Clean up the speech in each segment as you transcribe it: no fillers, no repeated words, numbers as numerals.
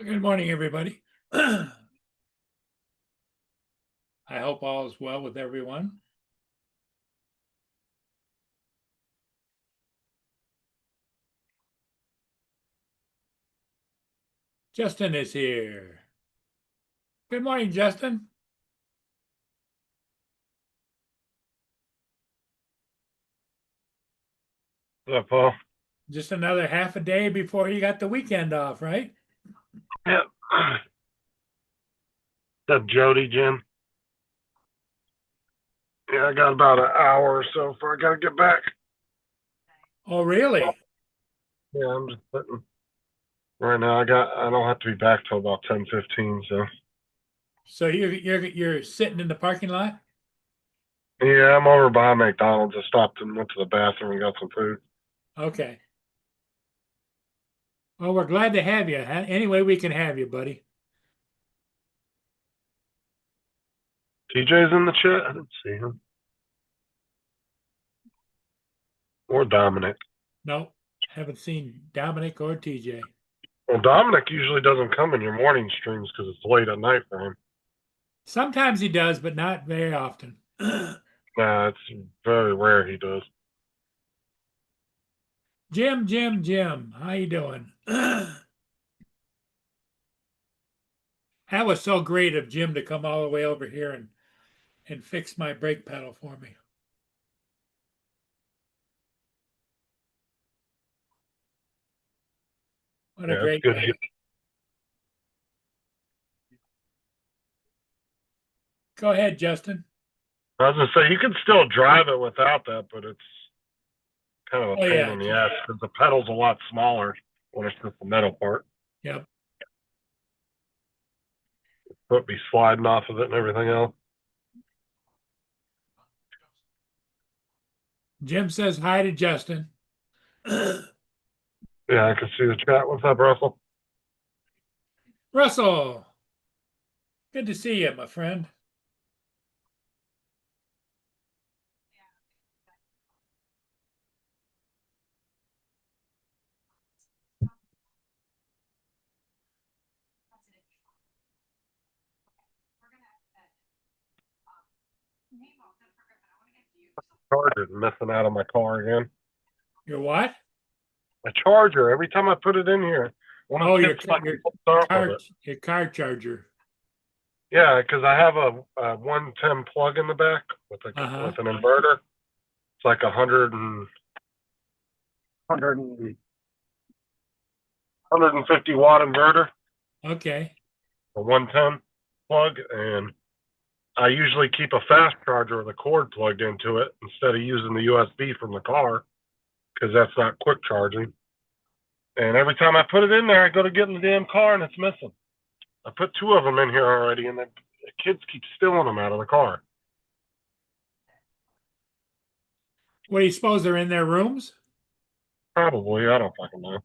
Good morning, everybody. I hope all is well with everyone. Justin is here. Good morning, Justin. What's up, Paul? Just another half a day before you got the weekend off, right? Yep. What's up, Jody, Jim? Yeah, I got about an hour or so before I gotta get back. Oh, really? Yeah, I'm just sitting. Right now, I don't have to be back till about 10:15. So So you're sitting in the parking lot? yeah, I'm over by McDonald's. I stopped and went to the bathroom and got some food. Okay. Well, we're glad to have you. Any way we can have you, buddy. TJ's in the chat. I didn't see him. Or Dominic. No, haven't seen Dominic or TJ. Well, Dominic usually doesn't come in your morning streams because it's late at night for him. Sometimes he does, but not very often. Nah, it's very rare he does. Jim, how you doing? That was so great of Jim to come all the way over here and fix my brake pedal for me. What a Yeah, it's great good. guy. Go ahead, Justin. I was gonna say you can still drive it without that, but it's kind of a Oh, pain yeah. in the ass because the pedal's a lot smaller when it's just the metal part. Yep. Foot be sliding off of it and everything else. Jim says hi to Justin. Yeah, I can see the chat. What's up, Russell? Russell, good to see you, my friend. Charger's missing out of my car again. Your what? My charger. Every time I put it in here, one of Oh, the your kids fucking pulls off of it. your car charger. Yeah, because I have a 110 plug in the back with with an inverter. It's like 150 watt inverter. Okay. A 110 plug, and I usually keep a fast charger with a cord plugged into it instead of using the USB from the car because that's not quick charging. And every time I put it in there, I go to get in the damn car and it's missing. I put two of them in here already, and the kids keep stealing them out of the car. What do you suppose they're in their rooms? Probably, I don't fucking know.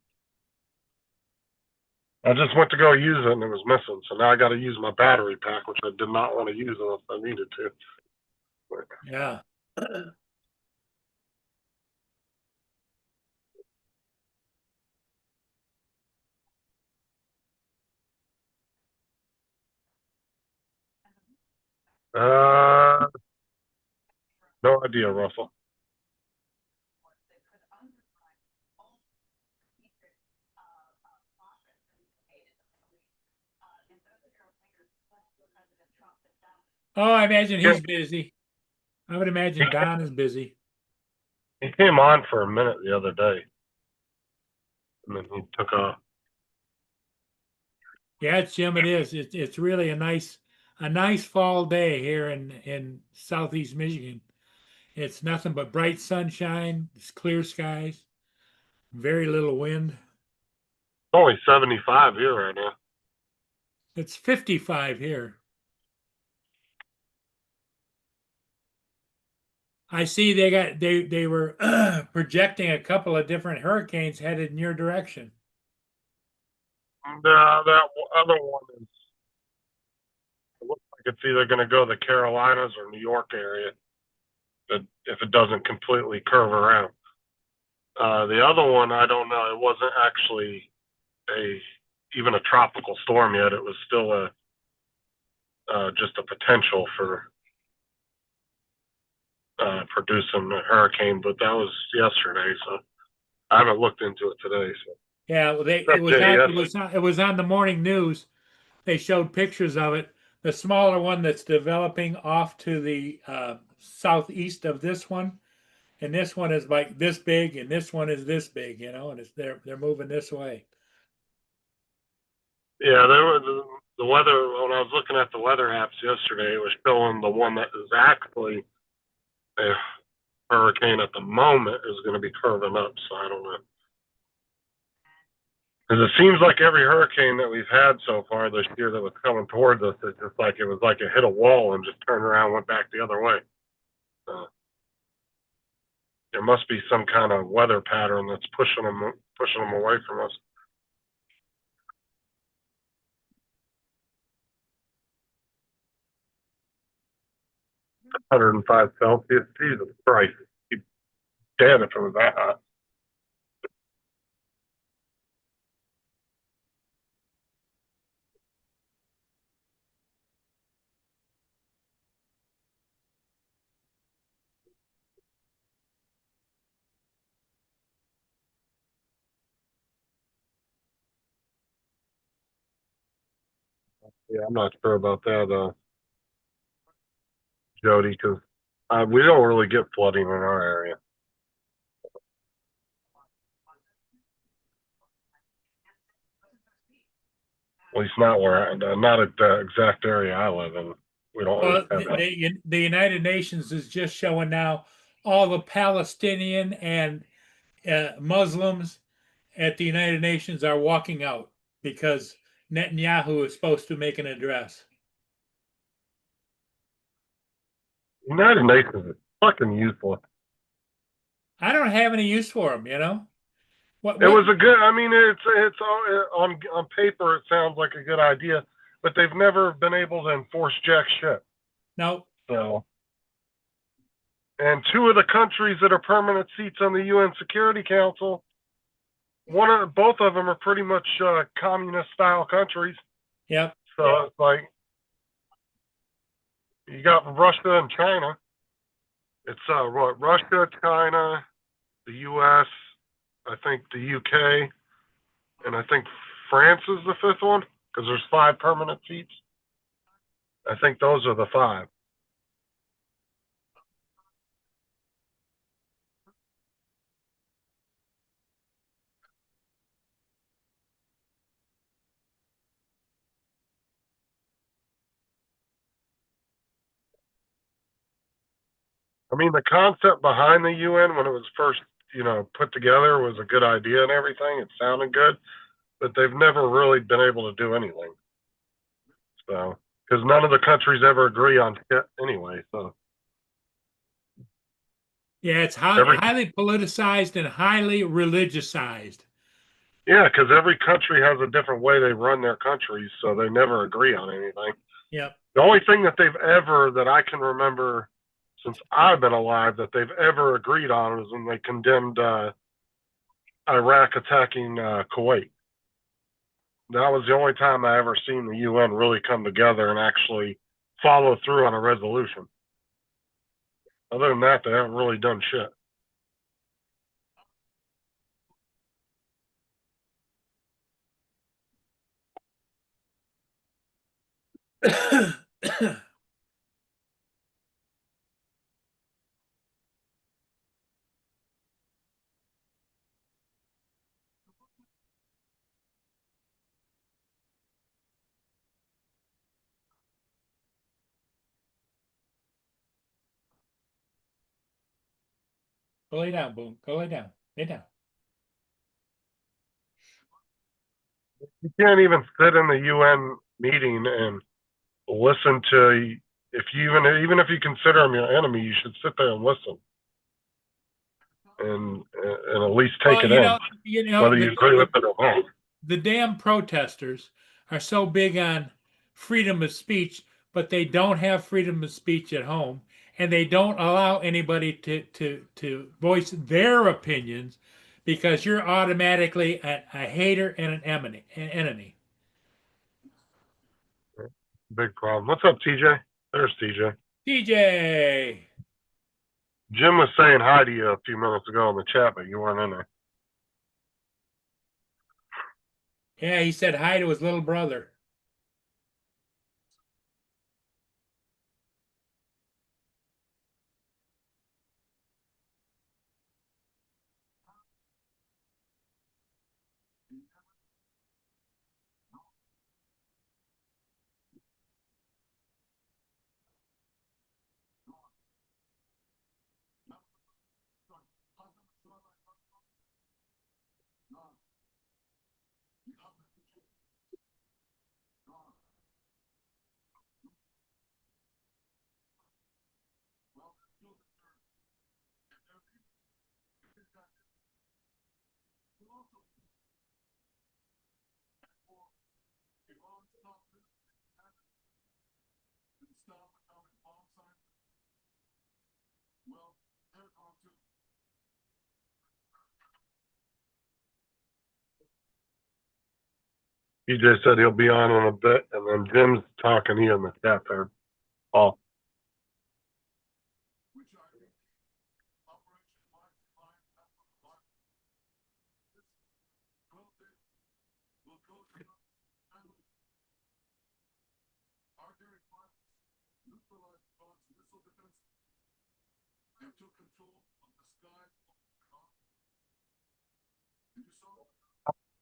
I just went to go use it and it was missing, so now I got to use my battery pack, which I did not want to use unless I needed to. But, Yeah. no idea, Russell. Oh, I imagine he's busy. I would imagine Don is busy. He came on for a minute the other day, and then he took off. Yeah, it's Jim. It is. It's really a nice fall day here in southeast Michigan. It's nothing but bright sunshine. It's clear skies. Very little wind. It's only 75 here right now. It's 55 here. I see they were projecting a couple of different hurricanes headed in your direction. That other one is, it looks like it's either going to go the Carolinas or New York area, if it doesn't completely curve around. The other one, I don't know. It wasn't actually even a tropical storm yet. It was still just a potential for producing a hurricane, but that was yesterday, so I haven't looked into it today. So Yeah, well, it was on the morning news. They showed pictures of it. The smaller one that's developing off to the southeast of this one, and this one is like this big, and this one is this big, and they're moving this way. Yeah, there were the weather. When I was looking at the weather apps yesterday, it was showing the one that is actually a hurricane at the moment is going to be curving up. So I don't know. Because it seems like every hurricane that we've had so far this year that was coming towards us, it's just like it was like it hit a wall and just turned around and went back the other way. There must be some kind of weather pattern that's pushing them away from us. $105 Celsius. Jesus Christ. Damn if it was that hot. Yeah, I'm not sure about that, Jody, because we don't really get flooding in our area. At least not not at the exact area I live in. We don't Well, have that. the United Nations is just showing now all the Palestinian and Muslims at the United Nations are walking out because Netanyahu is supposed to make an address. United Nations is fucking useless. I don't have any use for them. It was a good. I mean, it's on paper it sounds like a good idea, but they've never been able to enforce jack shit. No. So, and two of the countries that are permanent seats on the UN Security Council, both of them are pretty much communist style countries. Yep. So it's like you got Russia and China. It's Russia, China, the U.S., I think the UK, and I think France is the fifth one because there's 5 permanent seats. I think those are the 5. I mean, the concept behind the UN when it was first, put together was a good idea and everything. It sounded good, but they've never really been able to do anything. So, because none of the countries ever agree on shit anyway. So, yeah, it's highly politicized and highly religiousized. Yeah, because every country has a different way they run their countries, so they never agree on anything. Yep. The only thing that that I can remember since I've been alive that they've ever agreed on is when they condemned Iraq attacking Kuwait. That was the only time I ever seen the UN really come together and actually follow through on a resolution. Other than that, they haven't really done shit. Go lay down, Boone. Go lay down. Lay down. You can't even sit in the UN meeting and listen to. If you even if you consider them your enemy, you should sit there and listen, and at least take Well, it in, whether you agree with it or not. The damn protesters are so big on freedom of speech, but they don't have freedom of speech at home, and they don't allow anybody to voice their opinions because you're automatically a hater and an enemy. Big problem. What's up, TJ? There's TJ. TJ. Jim was saying hi to you a few minutes ago in the chat, but you weren't in there. Yeah, he said hi to his little brother. TJ said he'll be on in a bit, and then Jim's talking to you in the chat there. Oh.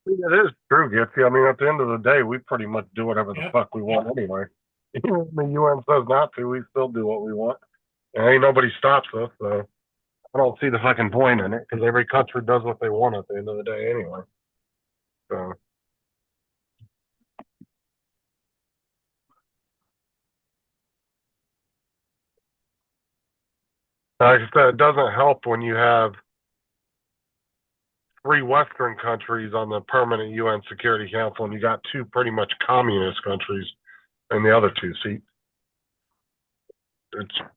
It is true, Gitsy. I mean, at the end of the day, we pretty much do whatever the fuck we want anyway. The UN says not to, we still do what we want. And ain't nobody stops us, so I don't see the fucking point in it, because every country does what they want at the end of the day anyway. So. Like I said, it doesn't help when you have 3 Western countries on the permanent UN Security Council, and you got 2 pretty much communist countries in the other 2 seats.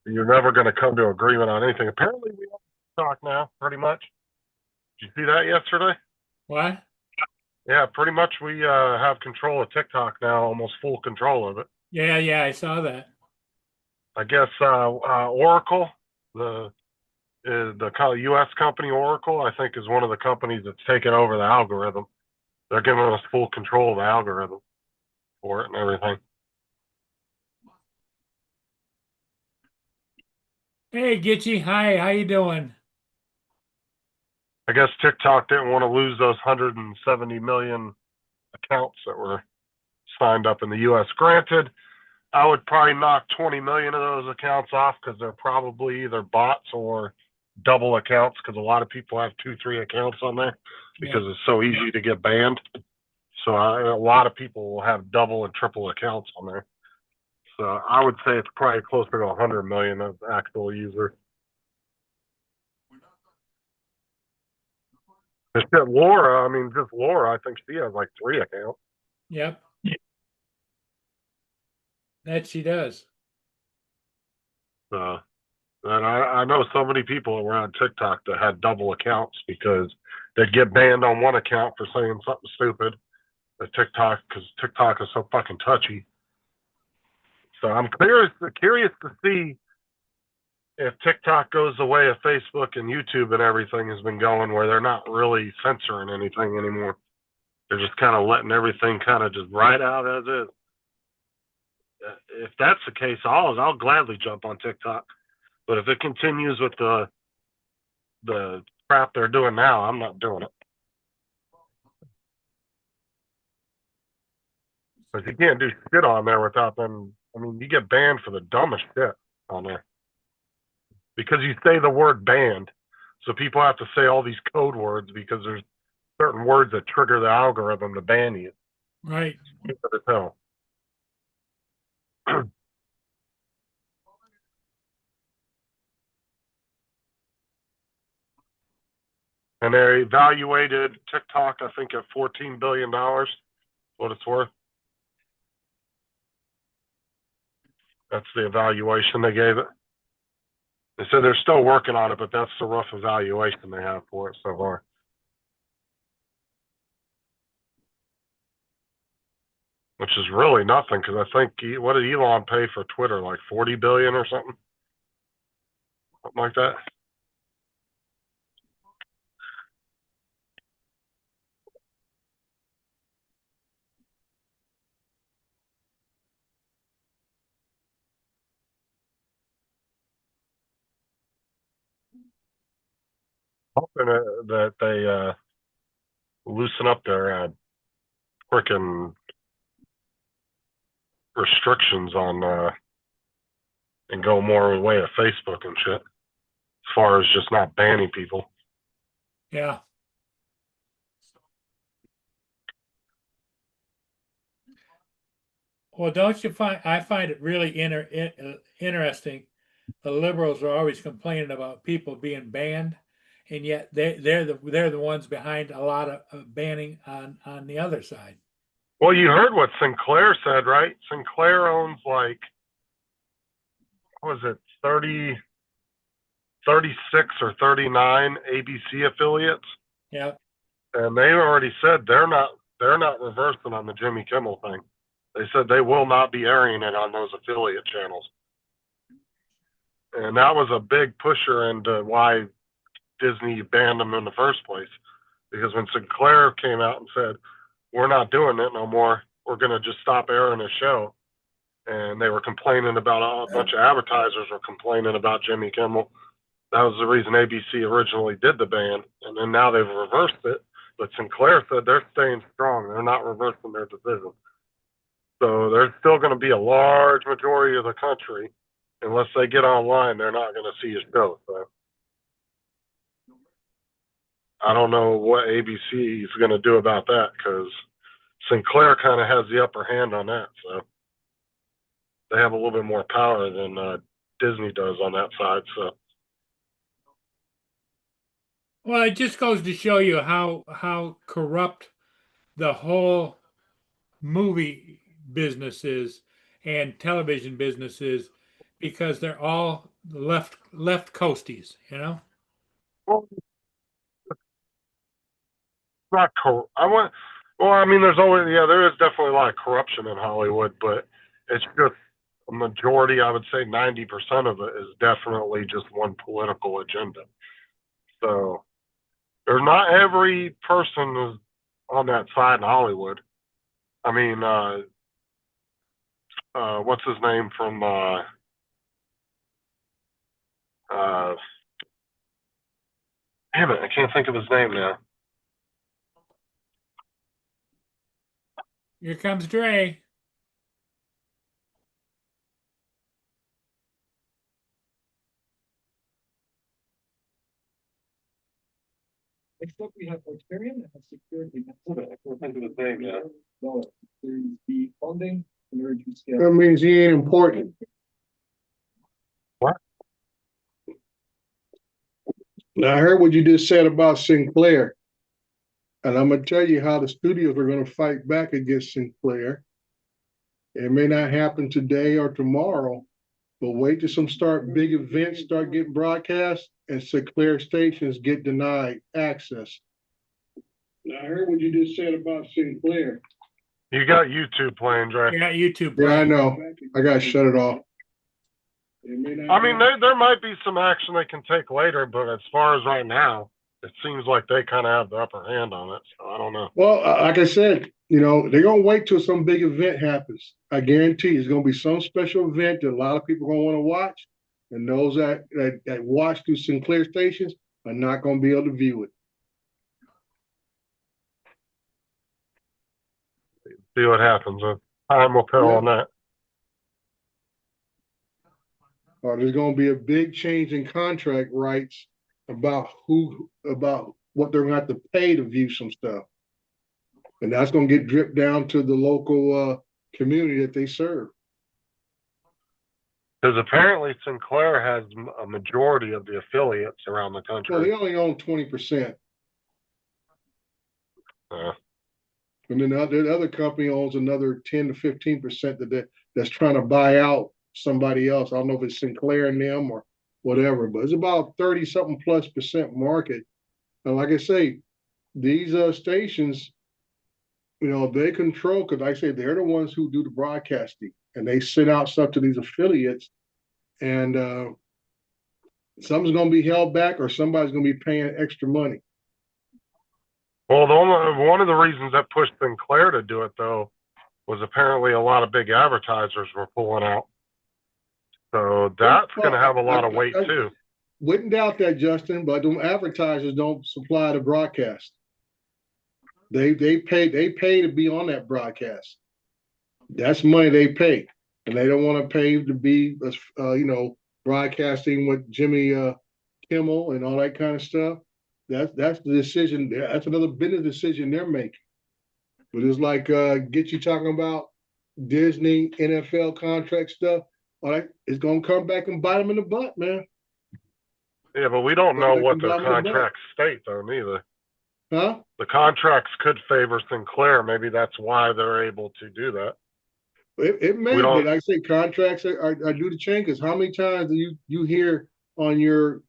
You're never going to come to agreement on anything. Apparently, we have TikTok now, pretty much. Did you see that yesterday? What? Yeah, pretty much we have control of TikTok now, almost full control of it. Yeah, I saw that. I guess Oracle, the U.S. company Oracle, I think is one of the companies that's taken over the algorithm. They're giving us full control of the algorithm for it and everything. Hey, Gitchy. Hi, how you doing? I guess TikTok didn't want to lose those 170 million accounts that were signed up in the U.S. Granted, I would probably knock 20 million of those accounts off because they're probably either bots or double accounts, because a lot of people have 2-3 accounts on there because it's so easy to get banned. So a lot of people will have double and triple accounts on there. So I would say it's probably closer to 100 million of actual users. Just Laura, I mean, just Laura, I think she has like 3 accounts. Yep. That she does. And I know so many people that were on TikTok that had double accounts because they'd get banned on one account for saying something stupid. Because TikTok is so fucking touchy. So I'm curious to see if TikTok goes the way of Facebook and YouTube and everything has been going, where they're not really censoring anything anymore. They're just kind of letting everything kind of just ride out as is. If that's the case, I'll gladly jump on TikTok. But if it continues with the crap they're doing now, I'm not doing it. Because you can't do shit on there without them. I mean, you get banned for the dumbest shit on there. Because you say the word banned. So people have to say all these code words because there's certain words that trigger the algorithm to ban you. Right. To tell. And they evaluated TikTok, I think, at $14 billion, what it's worth. That's the evaluation they gave it. They said they're still working on it, but that's the rough evaluation they have for it so far. Which is really nothing, because I think what did Elon pay for Twitter, like 40 billion or something like that. Hoping that they loosen up their freaking restrictions on and go more the way of Facebook and shit, as far as just not banning people. Yeah. Well, don't you find, I find it really interesting. The liberals are always complaining about people being banned, and yet they're the ones behind a lot of banning on the other side. Well, you heard what Sinclair said, right? Sinclair owns like, what was it, 36 or 39 ABC affiliates. Yeah. And they already said they're not reversing on the Jimmy Kimmel thing. They said they will not be airing it on those affiliate channels. And that was a big pusher into why Disney banned them in the first place. Because when Sinclair came out and said, we're not doing it no more, we're going to just stop airing the show. And they were complaining about, a bunch of advertisers were complaining about Jimmy Kimmel. That was the reason ABC originally did the ban. And then now they've reversed it. But Sinclair said they're staying strong. They're not reversing their decision. So there's still going to be a large majority of the country, unless they get online, they're not going to see his show. So I don't know what ABC is going to do about that, because Sinclair kind of has the upper hand on that. So they have a little bit more power than Disney does on that side. So. Well, it just goes to show you how corrupt the whole movie business is and television business is, because they're all left coasties, you know. Well, not well, I mean, there's always, there is definitely a lot of corruption in Hollywood, but it's just a majority. I would say 90% of it is definitely just one political agenda. So there's not every person is on that side in Hollywood. I mean, what's his name from damn it, I can't think of his name now. Here comes Dre. Next up, we have Experian and security. I can't think of his name now. There's the funding emergency scale. That means he ain't important. What? Now, I heard what you just said about Sinclair. And I'm going to tell you how the studios are going to fight back against Sinclair. It may not happen today or tomorrow, but wait till some big events start getting broadcast and Sinclair stations get denied access. Now, I heard what you just said about Sinclair. You got YouTube playing, Dre. Yeah, YouTube. Yeah, I know. I got to shut it off. I mean, there might be some action they can take later, but as far as right now, it seems like they kind of have the upper hand on it. So I don't know. Well, like I said, they're going to wait till some big event happens. I guarantee it's going to be some special event that a lot of people are going to want to watch. And those that watch through Sinclair stations are not going to be able to view it. See what happens. Time will tell on that. Or there's going to be a big change in contract rights about what they're gonna have to pay to view some stuff. And that's gonna get dripped down to the local community that they serve. Because apparently Sinclair has a majority of the affiliates around the country. Well, they only own 20%. And then the other company owns another 10 to 15% that's trying to buy out somebody else. I don't know if it's Sinclair and them or whatever, but it's about 30 something plus percent market. And like I say, these stations, they control, because like I say, they're the ones who do the broadcasting, and they send out stuff to these affiliates, and something's going to be held back, or somebody's going to be paying extra money. Well, one of the reasons that pushed Sinclair to do it, though, was apparently a lot of big advertisers were pulling out. So that's going to have a lot of weight, too. Wouldn't doubt that, Justin, but them advertisers don't supply the broadcast. They pay to be on that broadcast. That's money they pay, and they don't want to pay to be broadcasting with Jimmy Kimmel and all that kind of stuff. That's the decision. That's another business decision they're making. But it's like get you talking about Disney, NFL contract stuff. All right, it's gonna come back and bite them in the butt, man. Yeah, but we don't know what their contracts state, though, neither. Huh? The contracts could favor Sinclair. Maybe that's why they're able to do that. It may be. Like I say, contracts are due to change. Because how many times do you hear on your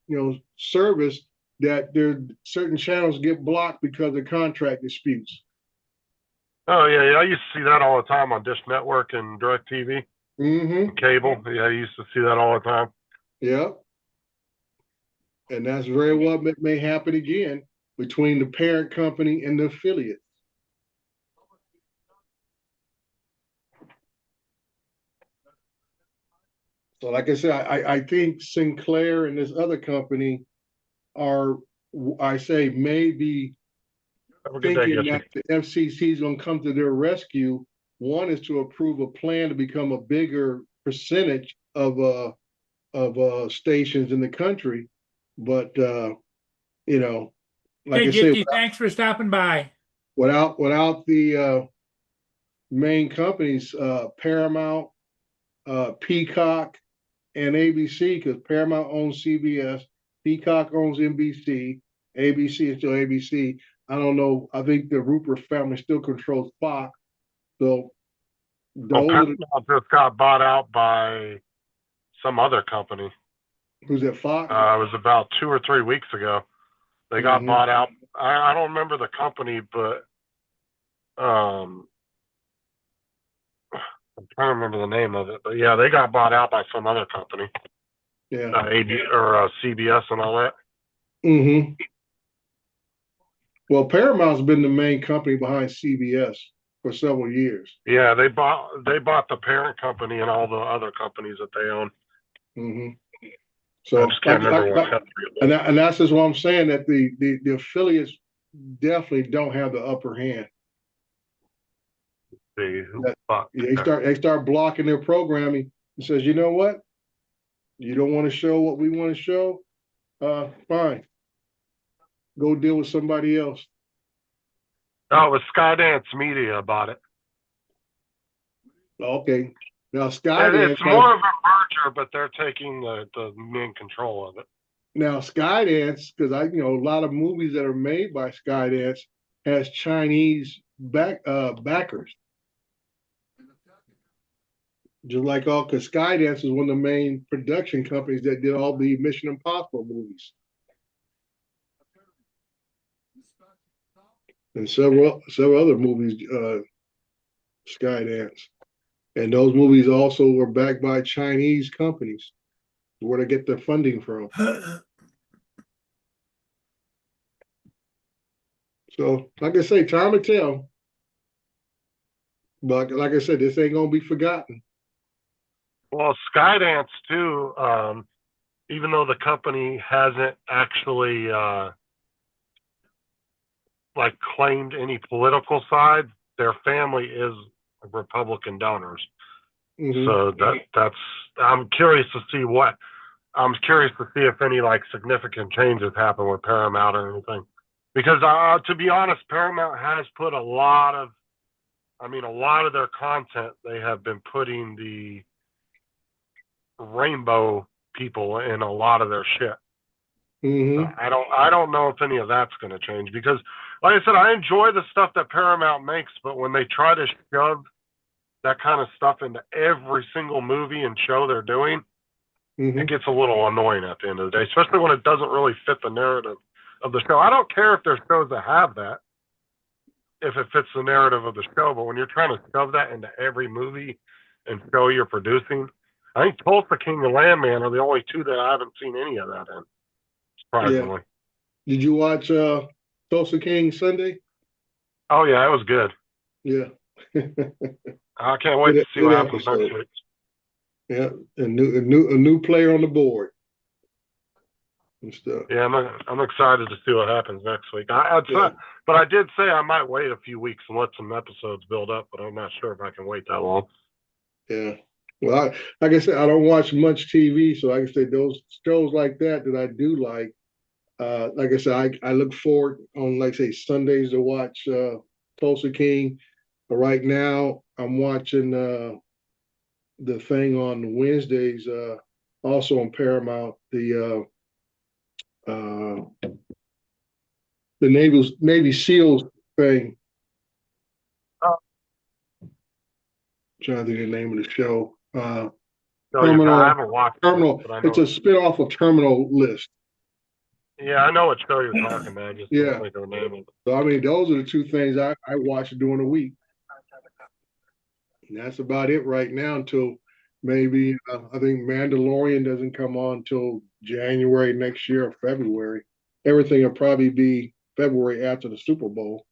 service that there certain channels get blocked because of contract disputes? Oh yeah, I used to see that all the time on Dish Network and DirecTV, cable. Yeah, I used to see that all the time. Yeah, and that's very well may happen again between the parent company and the affiliate. So, like I said, I think Sinclair and this other company are, I say, maybe thinking that the FCC is going to come to their rescue. One is to approve a plan to become a bigger percentage of stations in the country, but like hey, I say, thanks for stopping by. Without the main companies, Paramount, Peacock, and ABC, because Paramount owns CBS, Peacock owns NBC, ABC is still ABC. I don't know. I think the Rupert family still controls Fox. So Paramount just got bought out by some other company. Who's that? Fox? It was about 2 or 3 weeks ago. They got bought out. I don't remember the company, but I'm trying to remember the name of it. But yeah, they got bought out by some other company. Yeah. CBS and all that. Well, Paramount's been the main company behind CBS for several years. Yeah, they bought the parent company and all the other companies that they own. So I just can't remember what company it was. And that's just what I'm saying, that the affiliates definitely don't have the upper hand. They start blocking their programming and says, you know what? You don't want to show what we want to show? Fine. Go deal with somebody else. Oh, it was Skydance Media bought it. Okay. Now Skydance, it's more of a merger, but they're taking the main control of it. Now Skydance, because a lot of movies that are made by Skydance has Chinese backers. Just like because Skydance is one of the main production companies that did all the Mission Impossible movies. And several other movies, Skydance. And those movies also were backed by Chinese companies, where they get their funding from. So, like I say, time will tell. But like I said, this ain't gonna be forgotten. Well, Skydance too, even though the company hasn't actually claimed any political side, their family is Republican donors. So that's I'm curious to see what I'm curious to see if any like significant changes happen with Paramount or anything. Because to be honest, Paramount has put a lot of their content, they have been putting the rainbow people in a lot of their shit. Mm-hmm. I don't know if any of that's going to change because, like I said, I enjoy the stuff that Paramount makes, but when they try to shove that kind of stuff into every single movie and show they're doing, Mm-hmm. it gets a little annoying at the end of the day, especially when it doesn't really fit the narrative of the show. I don't care if there's shows that have that, if it fits the narrative of the show, but when you're trying to shove that into every movie and show you're producing, I think Tulsa King and Landman are the only two that I haven't seen any of that in, surprisingly. Yeah. Did you watch Tulsa King Sunday? Oh yeah, it was good. Yeah. I can't wait to see what happens next week. Yeah, a new player on the board and stuff. Yeah, I'm excited to see what happens next week. But I did say I might wait a few weeks and let some episodes build up, but I'm not sure if I can wait that long. Yeah. Well, like I said, I don't watch much TV, so like I said, those shows like that I do like. Like I said, I look forward on, like say, Sundays to watch Tulsa King. But right now, I'm watching the thing on Wednesdays, also on Paramount, the Navy SEALs thing. Trying to think of the name of the show. Terminal. I haven't watched Terminal. It's a spinoff of Terminal List. Yeah, I know what show you're talking about. I just don't think of the name of it. So I mean, those are the two things I watch during the week. And that's about it right now until maybe I think Mandalorian doesn't come on until January next year or February. Everything will probably be February after the Super Bowl.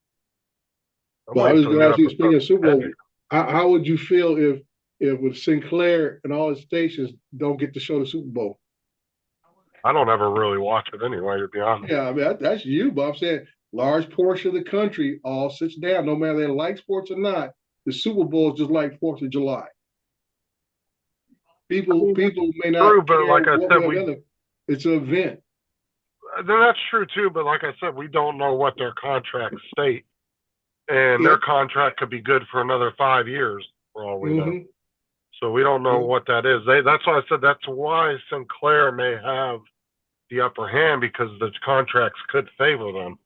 But I was going to ask you, speaking of Super Bowl, how would you feel if with Sinclair and all the stations don't get to show the Super Bowl? I don't ever really watch it anyway, to be honest. Yeah, I mean that's you, but I'm saying large portion of the country all sits down, no matter they like sports or not. The Super Bowl is just like 4th of July. People may not. True, but like I said, it's an event. That's true too, but like I said, we don't know what their contracts state, and their contract could be good for another 5 years for all we know. So we don't know what that is. That's why I said that's why Sinclair may have the upper hand, because the contracts could favor them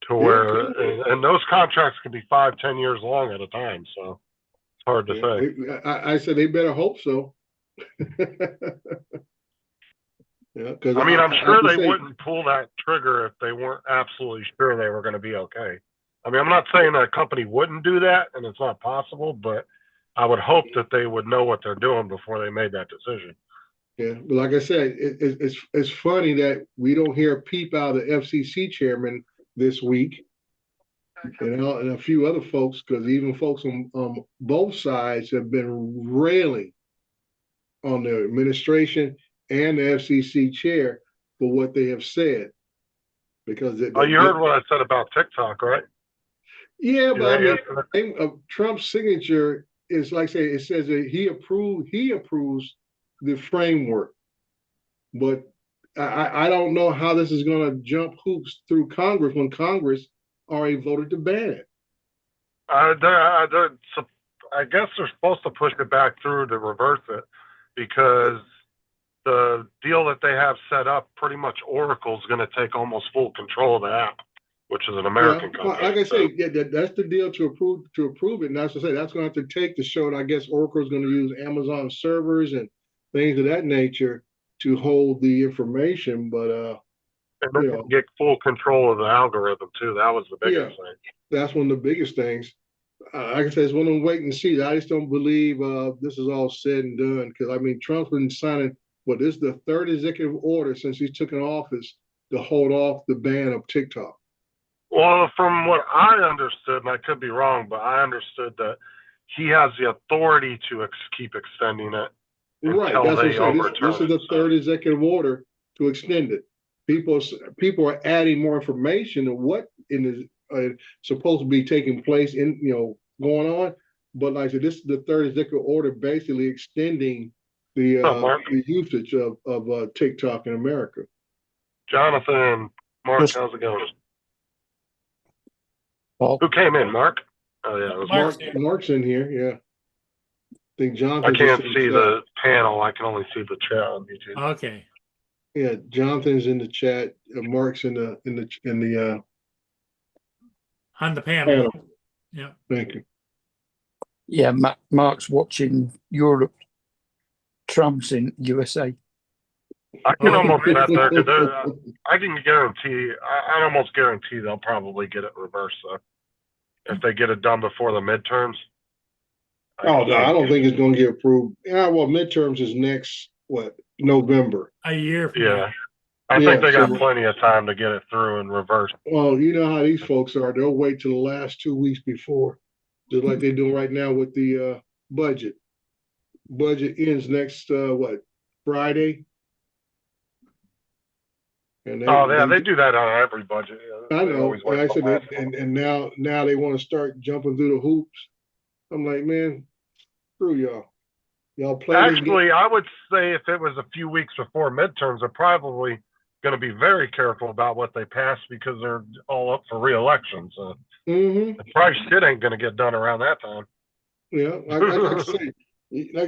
to where, and those contracts could be 5-10 years long at a time. So it's hard to say. I said they better hope so. Because I mean, I'm sure they wouldn't pull that trigger if they weren't absolutely sure they were going to be okay. I mean, I'm not saying that a company wouldn't do that, and it's not possible, but I would hope that they would know what they're doing before they made that decision. Yeah, but like I said, it's funny that we don't hear a peep out of the FCC chairman this week, and a few other folks, because even folks on both sides have been railing on the administration and the FCC chair for what they have said. Because you heard what I said about TikTok, right? Yeah, but I mean, Trump's signature is like say it says that he approves the framework, but I don't know how this is going to jump hoops through Congress when Congress already voted to ban it. I guess they're supposed to push it back through to reverse it, because the deal that they have set up, pretty much Oracle's going to take almost full control of the app, which is an American company. Like I say, that's the deal to approve it. And that's to say that's going to have to take to show that I guess Oracle is going to use Amazon servers and things of that nature to hold the information. But and get full control of the algorithm too. That was the biggest thing. That's one of the biggest things. Like I said, it's one of them wait and see. I just don't believe this is all said and done, because I mean Trump's been signing. But this is the third executive order since he took in office to hold off the ban of TikTok. Well, from what I understood, and I could be wrong, but I understood that he has the authority to keep extending it. Right. That's what I'm saying. This is the third executive order to extend it. People are adding more information of what is supposed to be taking place going on. But like I said, this is the third executive order basically extending Mark? the usage of TikTok in America. Jonathan, Mark, Yes. how's it going? Paul. Who came in, Mark? Oh yeah, it was Mark. Mark's in here, yeah. I think I Jonathan. can't see the panel. I can only see the chat on YouTube. Okay. Yeah, Jonathan's in the chat. Mark's in the On the panel. panel. Yeah. Thank you. Yeah, Mark's watching Europe. Trump's in USA. I can Oh, almost yeah. bet there because I can guarantee. I almost guarantee they'll probably get it reversed though. If they get it done before the midterms. Oh no, I don't think it's going to get approved. Yeah, well, midterms is next November. A year from Yeah, now. I Yeah, think they got so- plenty of time to get it through and reversed. Well, you know how these folks are. They'll wait till the last 2 weeks before, just like they're doing right now with the budget. Budget ends next Friday. And Oh yeah, they do that on every budget. I They know. always wait And I till said, last and now they want to start jumping through the hoops. I'm like, man, screw y'all. Y'all play this game. Actually, I would say if it was a few weeks before midterms, they're probably going to be very careful about what they pass because they're all up for re-election. So Mm-hmm. the price shit ain't going to get done around that time. Yeah, like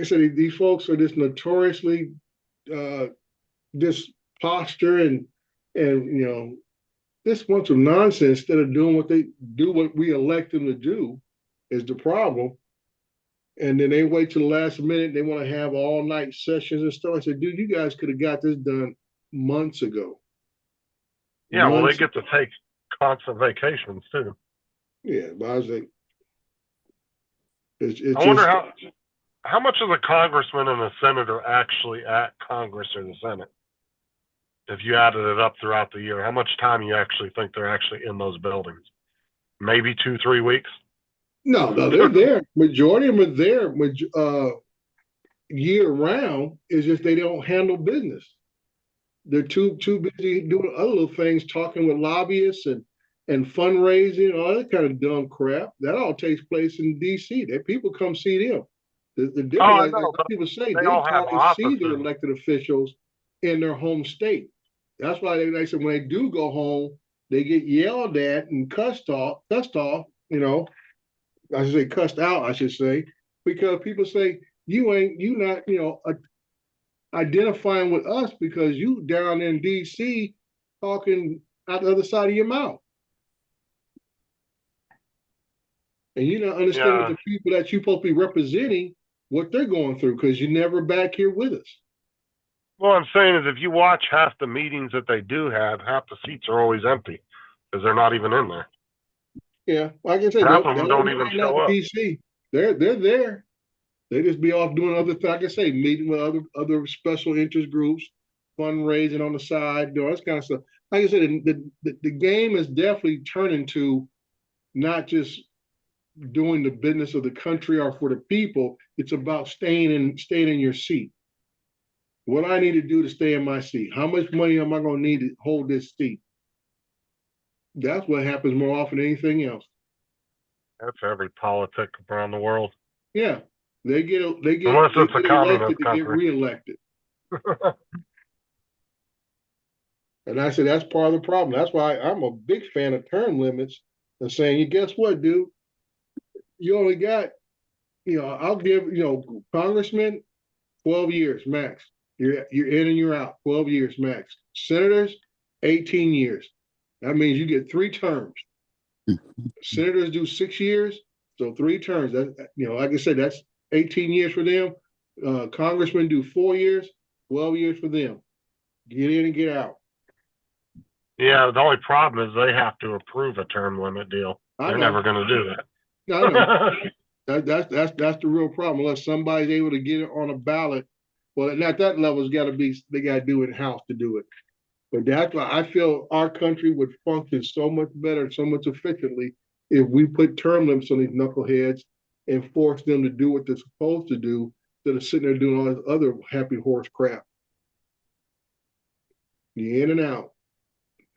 I said, these folks are just notoriously this posture and this bunch of nonsense instead of doing what we elect them to do is the problem. And then they wait till the last minute. They want to have all night sessions and stuff. I said, dude, you guys could have got this done months ago. Yeah, well, they Months- get to take constant vacations too. Yeah, but I was like, it's I wonder just, how much is a congressman and a senator actually at Congress or the Senate? If you added it up throughout the year, how much time you actually think they're actually in those buildings? Maybe 2-3 weeks. No, they're there. Majority of them are there year round. It's just they don't handle business. They're too busy doing other little things, talking with lobbyists and fundraising, all that kind of dumb crap. That all takes place in D.C. That people come see them. The difference, I know, like people say, they they all have hardly see their offices. elected officials in their home state. That's why they say when they do go home, they get yelled at and cussed off, I should say cussed out, I should say, because people say you not, identifying with us because you down in DC talking out the other side of your mouth. And you don't understand what the people that you're supposed to be representing, what they're going through, because you're never back here with us. Well, I'm saying is if you watch half the meetings that they do have, half the seats are always empty because they're not even in there. Yeah, like I said, Half of them don't even they're not show up. DC. They're there. They just be off doing other things. Like I say, meeting with other special interest groups, fundraising on the side, doing all this kind of stuff. Like I said, the game is definitely turning to not just doing the business of the country or for the people. It's about staying in your seat. What I need to do to stay in my seat? How much money am I going to need to hold this seat? That's what happens more often than anything else. That's every politic around the world. Yeah, they get Unless it's a communist elected to get country. reelected. And I said that's part of the problem. That's why I'm a big fan of term limits and saying, you guess what, dude? You only got, I'll give, congressman 12 years max. You're in and you're out, 12 years max. Senators, 18 years. That means you get 3 terms. Senators do 6 years, so 3 terms. That like I said, that's 18 years for them. Congressmen do 4 years, 12 years for them. Get in and get out. Yeah, the only problem is they have to approve a term limit deal. They're never going to do that. No, I know. That's the real problem. Unless somebody's able to get it on a ballot, well, at that level, they got to do it in-house to do it. But that's why I feel our country would function so much better, so much efficiently if we put term limits on these knuckleheads and force them to do what they're supposed to do instead of sitting there doing all this other happy horse crap. You're in and out.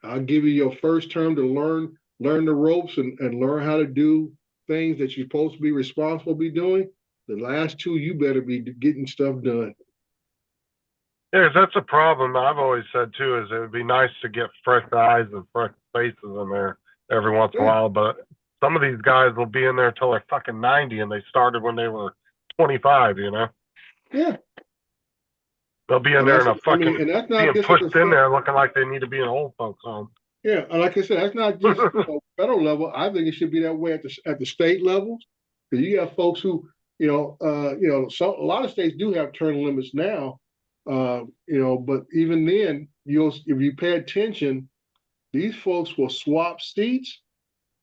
I'll give you your first term to learn the ropes and learn how to do things that you're supposed to be responsible to be doing. The last 2, you better be getting stuff done. Yeah, that's a problem I've always said too, is it would be nice to get fresh eyes and fresh faces in there every once in a Yeah. while, but some of these guys will be in there till they're fucking 90 and they started when they were 25, you know? Yeah. They'll be in And there that's, in a I mean, fucking, and that's not being just at pushed the in there looking like they need to be in old folks home. yeah, and like I said, that's not just federal level. I think it should be that way at the state levels, because you have folks who, so a lot of states do have term limits now, but even then, if you pay attention, these folks will swap seats,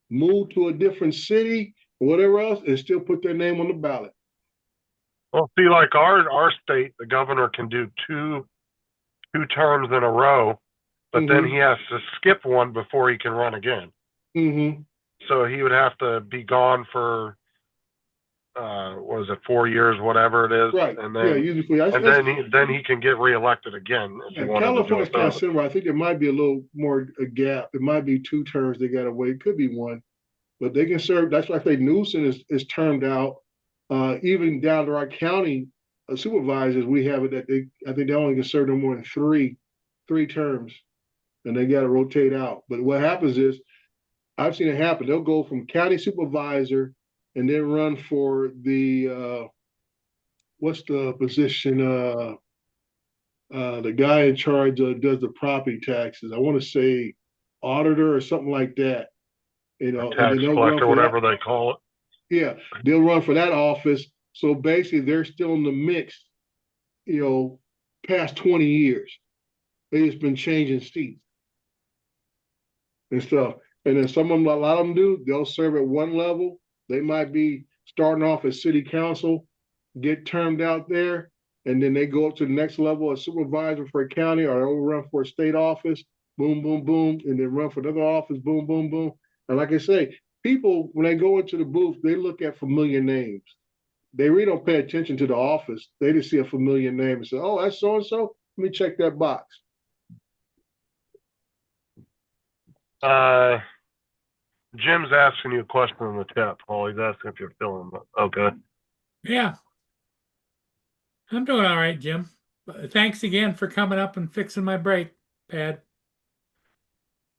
move to a different city, or whatever else, and still put their name on the ballot. Well, see, like our state, the governor can do two terms in a row, but then Mhm. he has to skip one before he can run again. Mm-hmm. So he would have to be gone for what is it, 4 years, whatever it is, Right. and Yeah. then Usually, then he can get reelected again if he yeah, wanted to do California's it. kind of That. similar. I think there might be a little more a gap. It might be 2 terms they got to wait. It could be one. But they can serve. That's why I say Newsom is termed out. Even down to our county supervisors, we have it that I think they only can serve no more than three terms, and they got to rotate out. But what happens is, I've seen it happen. They'll go from county supervisor and then run for the what's the position? The guy in charge does the property taxes. I want to say auditor or something like that. And Tax then they'll run collector, for that. whatever they call it. Yeah, they'll run for that office. So basically, they're still in the mix, past 20 years. They just been changing seats and stuff. And then some of them, a lot of them do, they'll serve at one level. They might be starting off as city council, get termed out there, and then they go up to the next level as supervisor for a county, or they'll run for a state office, boom, boom, boom, and then run for another office, boom, boom, boom. And like I say, people, when they go into the booth, they look at familiar names. They really don't pay attention to the office. They just see a familiar name and say, "Oh, that's so and so. Let me check that box." Jim's asking you a question in the chat, Paul. He's asking if you're feeling okay. Yeah. I'm doing all right, Jim. Thanks again for coming up and fixing my brake pad.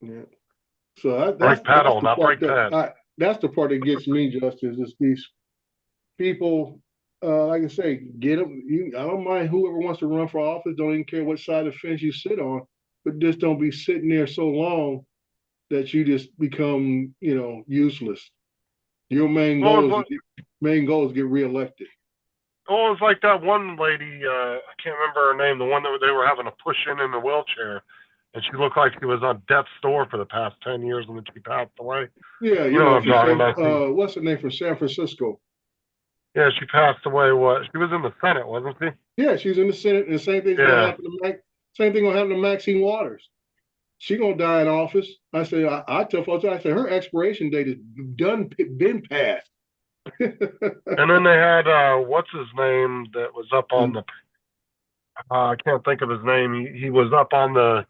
Yeah. So Brake paddle, not brake that, pad. that's the part that gets me, Justice, is these people, like I say, get them. I don't mind whoever wants to run for office. Don't even care what side of the fence you sit on, but just don't be sitting there so long that you just become, useless. Your main goal is get reelected. Oh, it's like that one lady, I can't remember her name, the one that they were having to push in the wheelchair, and she looked like she was on death's door for the past 10 years, and then she passed away. Yeah, what's her name, from San Francisco? Yeah, she passed away. She was in the Senate, wasn't she? Yeah, she's in the Senate, and the same thing's gonna happen to same thing gonna happen to Maxine Waters. She gonna die in office. I say, I tell folks, I say her expiration date is been passed. And then they had what's his name that was up on the I can't think of his name. He was up on the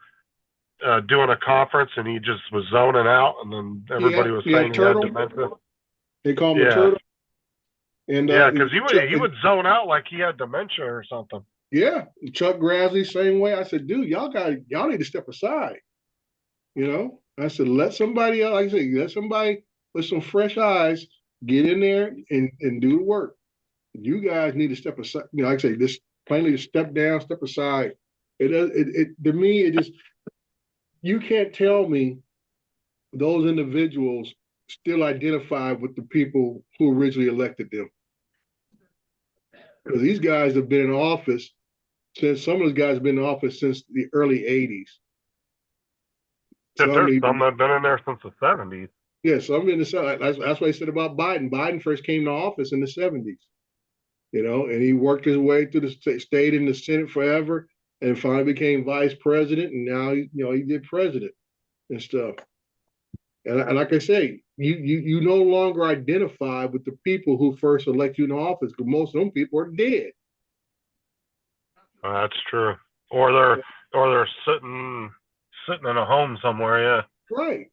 doing a conference and he just was zoning out, and then everybody was saying he had dementia. They call him a turtle. And yeah, because he would zone out like he had dementia or something. Yeah, Chuck Grassley, same way. I said, dude, y'all need to step aside. I said, let somebody else, like I said, let somebody with some fresh eyes get in there and do the work. You guys need to step aside. Like I say, just plainly step down, step aside. To me, it just, you can't tell me those individuals still identify with the people who originally elected them. Because these guys have been in office some of those guys have been in office since the early 80s. Some have been in there since the 70s. Yeah, some in the that's what I said about Biden. Biden first came to office in the 70s, and he worked his way through stayed in the Senate forever, and finally became vice president, and now he did president and stuff. And like I say, you no longer identify with the people who first elect you in office, because most of them people are dead. That's true. Or they're sitting in a home somewhere. Yeah. Right.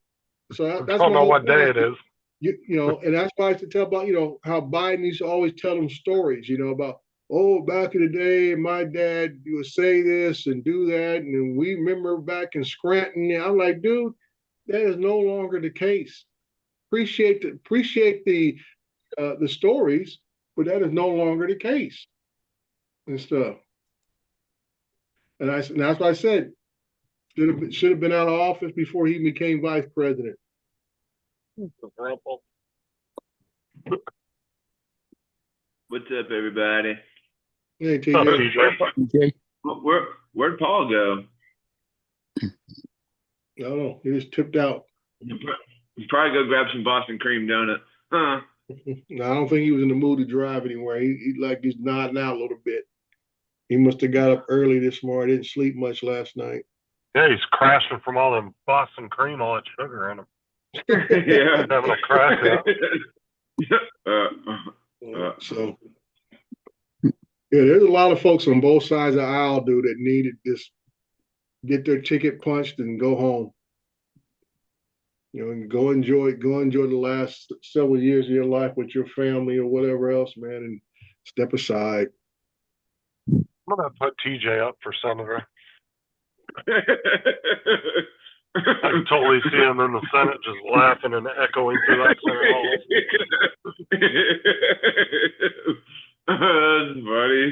So that's I don't know what day it is. And that's why I used to tell about how Biden used to always tell them stories, about oh, back in the day, my dad would say this and do that, and then we remember back in Scranton. I'm like, dude, that is no longer the case. Appreciate the stories, but that is no longer the case and stuff. And that's why I said should have been out of office before he became vice president. What's up, everybody? Hey, Oh, TJ. TJ. Okay. Where'd Paul go? I don't know. He just tipped out. He'd probably go grab some Boston cream donut. Huh? No, I don't think he was in the mood to drive anywhere. He like he's nodding out a little bit. He must have got up early this morning. Didn't sleep much last night. Yeah, he's crashing from all them Boston cream, all that sugar in him. Yeah. Having a crash out. So, yeah, there's a lot of folks on both sides of the aisle, dude, that need to just get their ticket punched and go home. You know, and go enjoy the last several years of your life with your family or whatever else, man, and step aside. I'm gonna put TJ up for senator. I can totally see him in the Senate just laughing and echoing through that Senate hall. That's funny.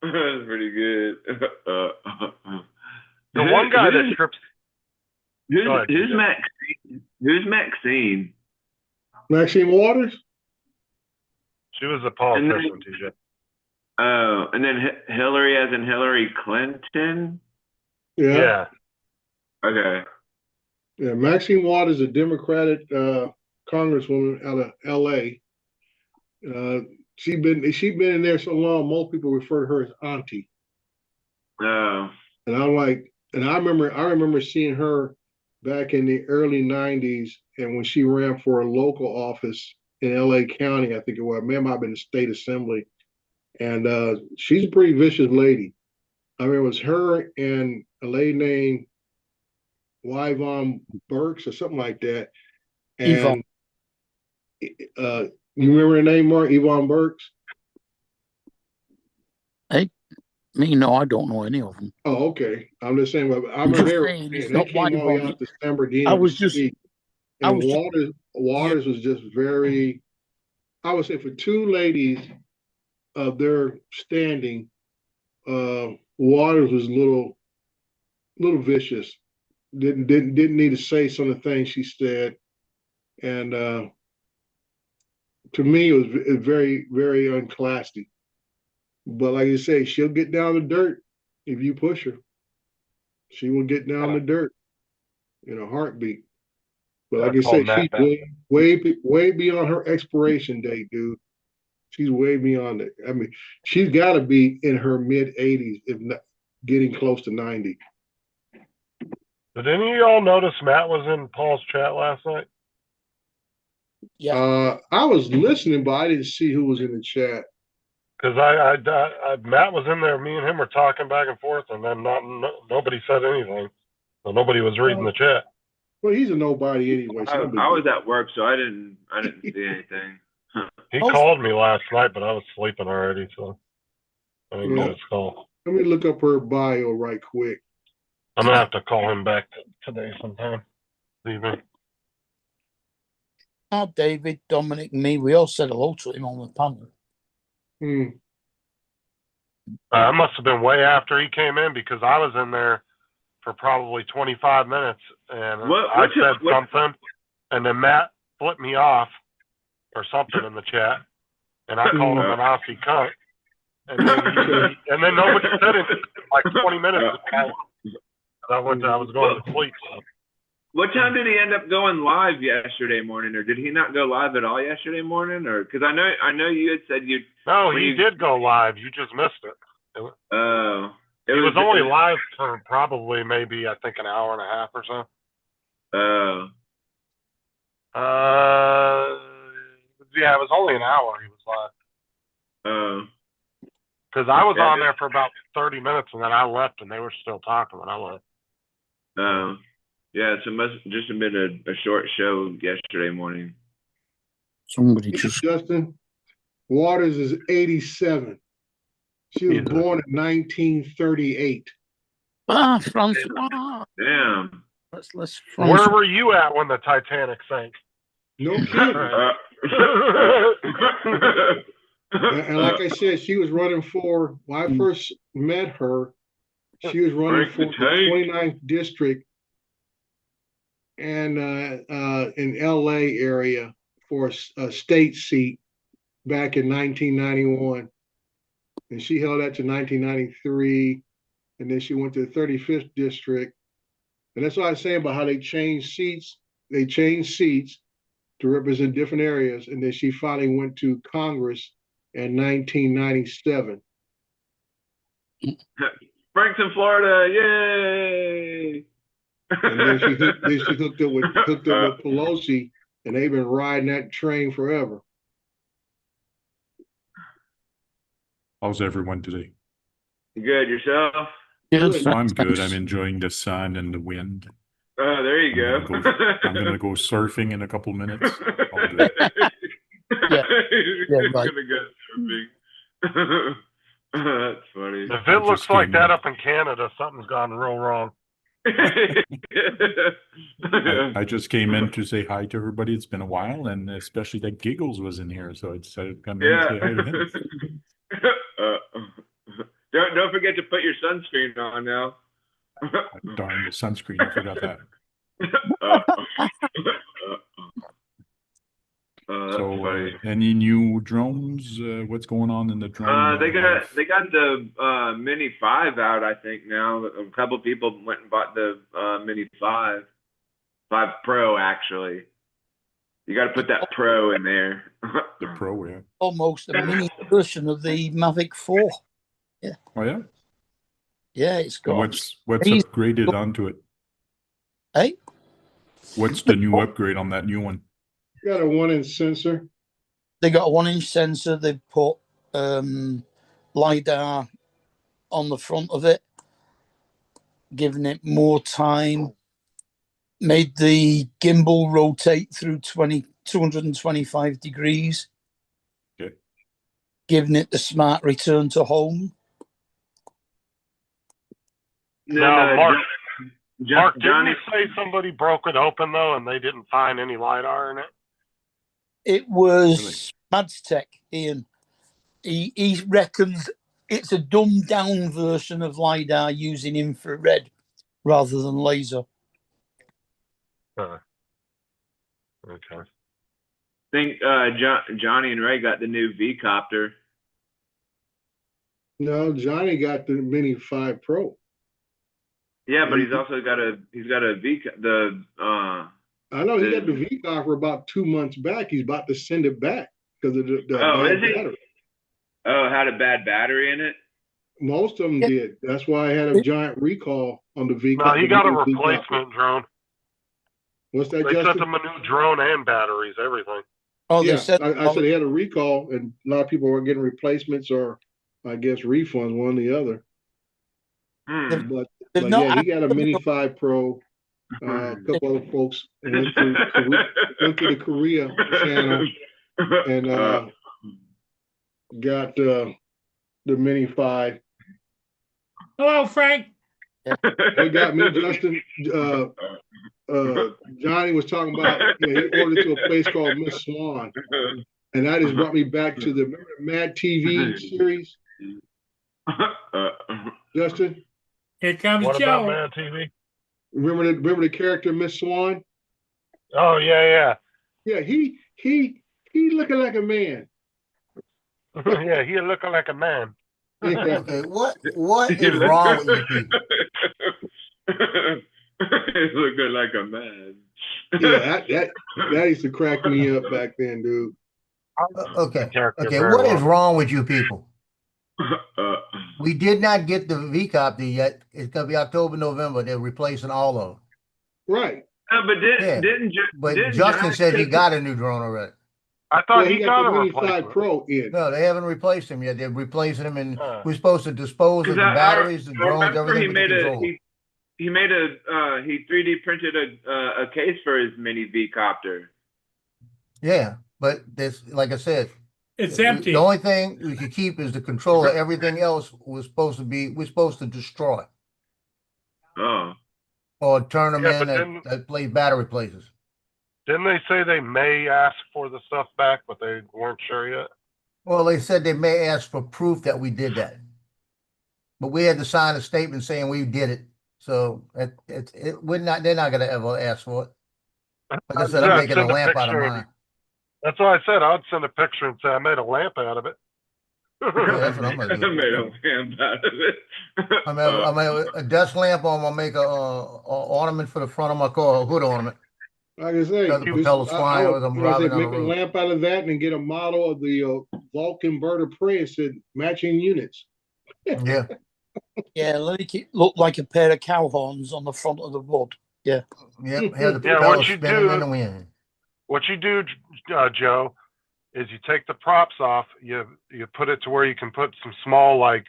That's pretty good. The one guy that trips. Who's Maxine? Who's Maxine? Maxine Waters? She was a politician, TJ. Oh, and then Hillary as in Hillary Clinton? Yeah. Okay. Yeah, Maxine Waters, a Democratic congresswoman out of LA. She been in there so long, most people refer to her as auntie. Oh. And I remember seeing her back in the early 90s, and when she ran for a local office in LA County, I think it was, might have been the state assembly. And she's a pretty vicious lady. I mean, it was her and a lady named Yvonne Burks or something like that. And you remember her name, Mark? Yvonne Burks? No, I don't know any of them. Oh, okay. I'm just saying, I remember they came all the way out to San Bernardino. Waters was just very, I would say for two ladies of their standing, Waters was a little vicious. Didn't need to say some of the things she said, and to me, it was very, very unclassy. But like you say, she'll get down to dirt if you push her. She will get down to dirt in a heartbeat. But like I say, she's way beyond her expiration date, dude. She's way beyond it. I mean, she's got to be in her mid-80s, if not getting close to 90. Did any of y'all notice Matt was in Paul's chat last night? Yeah. I was listening, but I didn't see who was in the chat. Because Matt was in there. Me and him were talking back and forth, and then nobody said anything. So nobody was reading the chat. Well, he's a nobody anyway. I was at work, so I didn't see anything. He called me last night, but I was sleeping already, so I didn't get his call. Let me look up her bio right quick. I'm gonna have to call him back today sometime. Evening. David, Dominic, and me, we all said hello to him on the panel. I must have been way after he came in because I was in there for probably 25 minutes, and I said something, and then Matt flipped me off or something in the chat, and I called him an Aussie cunt, and then nobody said it like 20 minutes. I was going to sleep. So. What time did he end up going live yesterday morning, or did he not go live at all yesterday morning? Or because I know you had said you. No, he did go live. You just missed it. Oh. It was only live for probably maybe I think an hour and a half or so. Oh. Yeah, it was only an hour he was live. Oh. Because I was on there for about 30 minutes and then I left and they were still talking when I left. Oh. Yeah, so it must just have been a short show yesterday morning. Somebody just Justin, Waters is 87. She was Jesus. born in 1938. Ah, Francois. Damn. Let's Where Francois. were you at when the Titanic sank? No kidding. And like I said, she was running for, when I first met her, she was running Frank the for the Tank. 29th district and in LA area for a state seat back in 1991. And she held that to 1993. And then she went to the 35th district. And that's what I was saying about how they changed seats. They changed seats to represent different areas. And then she finally went to Congress in 1997. Frank's in Florida, yay! And then she hooked up with Pelosi, and they've been riding that train forever. How's everyone today? Good, yourself? Good, I'm good. thanks. I'm enjoying the sun and the wind. Oh, there you go. I'm gonna go surfing in a couple minutes. All good. Yeah, He's right. gonna go surfing. That's funny. If I it looks just like came that in. up in Canada, something's gone real wrong. I just came in to say hi to everybody. It's been a while, and especially that Giggles was in here, so I decided to come in and say hi to him. Don't forget to put your sunscreen on now. Darn the sunscreen, I forgot that. That's So, funny. any new drones? What's going on in the drone? They got the Mini 5 out, I think now. A couple people went and bought the Mini 5 Pro actually. You got to put that Pro in there. the Pro, yeah. Almost a mini version of the Mavic 4. Oh yeah. Yeah, it's And got. what's He's- upgraded onto it? Hey, What's the new upgrade on that new one? Got a 1-inch sensor. they got a 1-inch sensor. They've put LiDAR on the front of it, giving it more time. Made the gimbal rotate through 225 degrees. Okay. Giving it the smart return to home. Now, Mark, didn't Johnny, you say somebody broke it open though, and they didn't find any LiDAR in it? It was Madstech, Ian. He reckons it's a dumbed down version of LiDAR using infrared rather than laser. Okay. think Johnny and Ray got the new V copter. No, Johnny got the Mini 5 Pro. Yeah, but he's also got a I know he got the V-Car for about 2 months back. He's about to send it back because of the Oh, bad is he? battery. Oh, had a bad battery in it. Most of them Yeah. did. That's why I had a giant recall on the V-Car. No, he got a the V-Car. replacement drone. What's that, They sent Justin? him a new drone and batteries, everything. Oh, Yeah, they said, I said he had a recall, and a lot of people were getting replacements or, I guess, refunds, one or the other. Hmm. But they've yeah, not he got a Mini 5 Pro. A couple other folks went to the Korea channel and got the Mini 5. Hello, Frank. They got me, Justin. Johnny was talking about, he ordered to a place called Miss Swan, and that has brought me back to the Mad TV series. Justin, Here comes What Joe. about Mad TV? remember the character Miss Swan? Oh yeah, Yeah, he looking like a man. yeah. Yeah, he looking like a man. Yeah. Okay, what is wrong with you people? He's looking like a man. Yeah, that used to crack me up back then, dude. Okay, Character okay, very what is well. wrong with you people? We We did not get the V copy yet. It's gonna be October, November. They're replacing all of them. Right. but Yeah. But didn't Justin Johnny said he say- got a new drone already. I thought Yeah, he got a the Mini 5 replacement. Pro in. No, they haven't replaced him yet. They're replacing him, and Uh. we're supposed to dispose of 'Cause the batteries, the drones, remember everything but the control. he made he 3D printed a case for his Mini V copter. Yeah, but this, like I said, It's empty. The only thing we could keep is the controller. Everything else we're supposed to destroy Oh, or turn them Yeah, in but then- at play battery places. Didn't they say they may ask for the stuff back, but they weren't sure yet? Well, they said they may ask for proof that we did that. But we had to sign a statement saying we did it. So they're not gonna ever ask for it. Like I said, I'm Yeah, making a send a lamp out of picture. mine. That's what I said. I'd send a picture and say I made a lamp out of it. Yeah, that's what I'm gonna I do. made a lamp out of it. I made a desk lamp, or I'm gonna make a ornament for the front of my car, a hood ornament. Like I say, Got the propellers flying with them like I say, driving down make the a road. lamp out of that and get a model of the Vulc inverter press and matching units. Yeah, Yeah, make it look like a pair of cow horns on the front of the wood. yep. Have the Yeah, what propellers you spinning do- in the wind. What you do, Joe, is you take the props off. You put it to where you can put some small like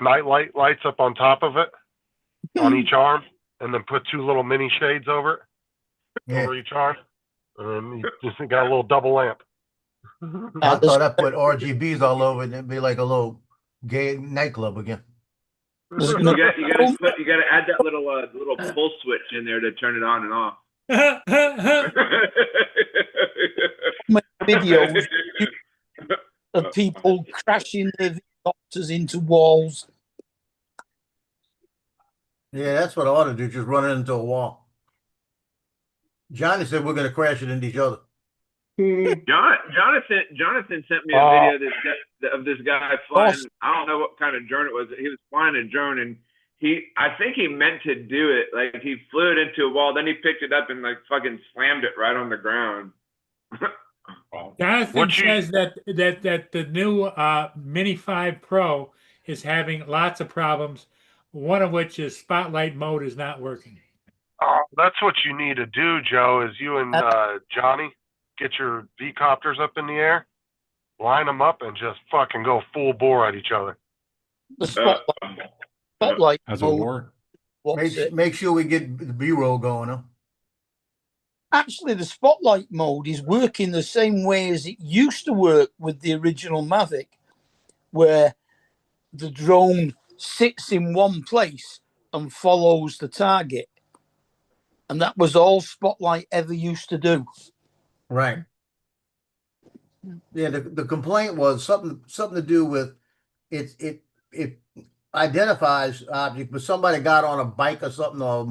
night lights up on top of it on each arm, and then put 2 little mini shades over it Yeah. over each arm, and you just got a little double lamp. I thought I put RGBs all over it and it'd be like a little gay nightclub again. There's You no- gotta add that little pull switch in there to turn it on and off. videos of people crashing their doctors into walls. Yeah, that's what I ought to do, just run it into a wall. Johnny said we're gonna crash it into each other. Jonathan sent me a video of this guy flying. I don't know what kind of drone it was. He was flying a drone, and I think he meant to do it. Like, he flew it into a wall, then he picked it up and like fucking slammed it right on the ground. Jonathan says that the new Mini 5 Pro is having lots of problems. One of which is spotlight mode is not working. That's what you need to do, Joe. Is you and Johnny get your V-copters up in the air, line them up, and just fucking go full bore at each other. The spotlight As a mode. war. What's it? Make sure we get the B-roll going, huh? Actually, the spotlight mode is working the same way as it used to work with the original Mavic, where the drone sits in one place and follows the target. And that was all Spotlight ever used to do. Right. Yeah, the complaint was something to do with it identifies object, but somebody got on a bike or something, or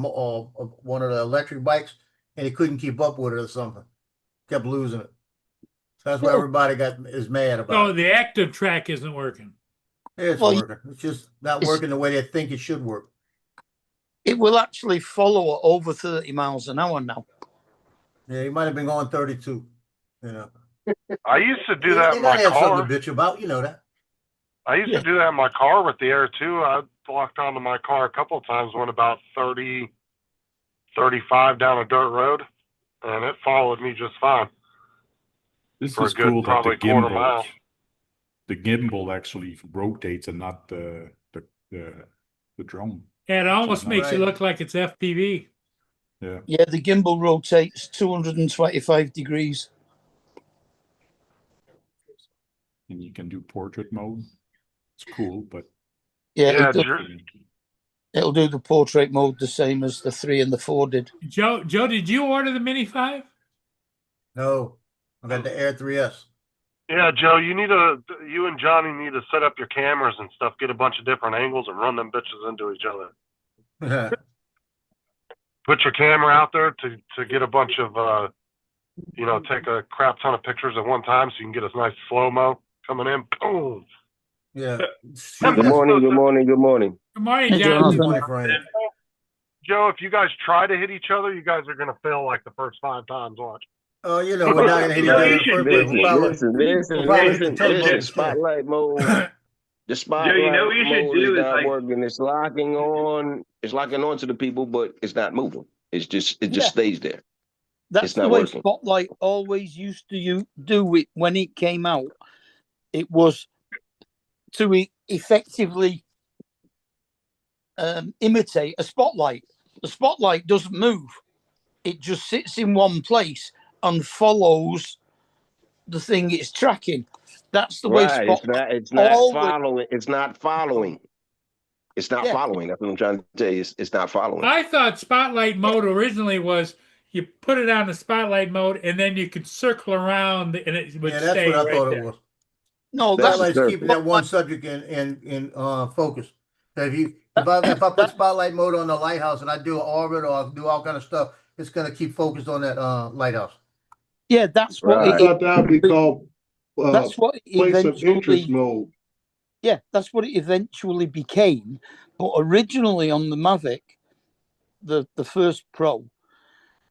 one of the electric bikes, and he couldn't keep up with it or something. Kept losing it. So that's why everybody is mad about So it. the active track isn't working. It's working. It's just not working the way they think it should work. It will actually follow at over 30 miles an hour now. Yeah, he might have been going 32. You know. I used to do that in They my have car. something to bitch about, you know that. I used to do that in my car with the Air 2. I locked onto my car a couple of times, went about 30, 35 down a dirt road, and it followed me just fine. This For a is good cool that probably quarter mile. the gimbal actually rotates and not the drone. And it almost Something makes it right. look like it's FPV. Yeah. Yeah, the gimbal rotates 225 degrees. And you can do portrait mode. It's cool, but Yeah, Yeah, it'll do the portrait mode the same as the 3 and the 4 did. Joe, did you order the Mini 5? No, I got the Air 3S. yeah, Joe, you and Johnny need to set up your cameras and stuff, get a bunch of different angles and run them bitches into each other. Put your camera out there to get a bunch of, take a crap ton of pictures at one time so you can get a nice slow-mo coming in. Boom. Yeah. Good morning, good morning, good morning. Good morning, Hey, Jonathan. Good morning, Frank. Joe, if you guys try to hit each other, you guys are going to fail like the first 5 times. Watch. Oh, you know, we're not gonna hit each other in the first place. We'll probably hit the toe Listen, instead. spotlight mode. The spotlight Joe, you know what you should mode do is is not like- working. It's locking on. It's locking on to the people, but it's not moving. It just stays there. That's It's the not way working. Spotlight always used to do it when it came out. It was to effectively imitate a spotlight. The spotlight doesn't move. It just sits in one place and follows the thing it's tracking. That's the way Right. It's not always- following. It's not following. It's not Yeah. following. That's what I'm trying to tell you. It's not following. I thought spotlight mode originally was you put it on the spotlight mode and then you could circle around and it would Yeah, that's stay what I right thought there. it was. no, That's that's Spotlight's keeping that one subject in focus. So if I put spotlight mode on the lighthouse and I do an orbit or do all kind of stuff, it's gonna keep focused on that lighthouse. yeah, that's what I Right. thought that would be called, that's what it place of interest eventually. mode. Yeah, that's what it eventually became. But originally on the Mavic, the first Pro,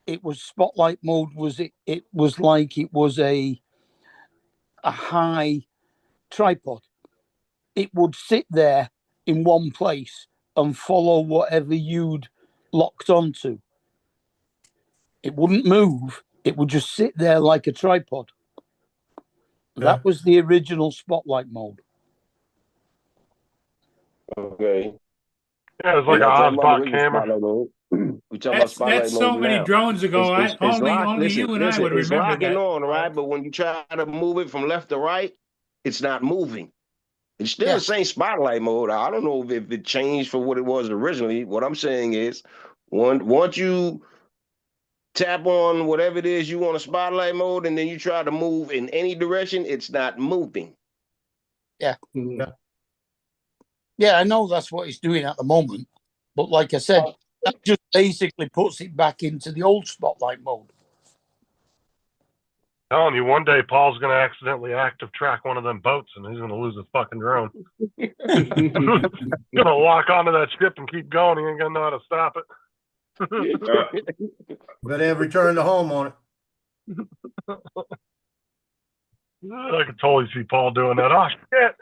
it was spotlight mode. It was like it was a high tripod. It would sit there in one place and follow whatever you'd locked onto. It wouldn't move. It would just sit there like a tripod. That was the original spotlight mode. Okay. Yeah, it's like We're an not talking about Osbot the camera. spotlight mode. We talking about spotlight That's mode so many now. drones ago. Only listen, you and I would it's remember locking that. on, right? But when you try to move it from left to right, it's not moving. It's still the same spotlight mode. I don't know if it changed for what it was originally. What I'm saying is, once you tap on whatever it is you want a spotlight mode, and then you try to move in any direction, it's not moving. Mhm. Yeah, I know that's what it's doing at the moment. But like I said, that just basically puts it back into the old spotlight mode. Telling you, one day Paul's gonna accidentally active track one of them boats, and he's gonna lose his fucking drone. Gonna lock onto that ship and keep going. He ain't gonna know how to stop it. Better have returned to home on it. I could totally see Paul doing that. Oh shit!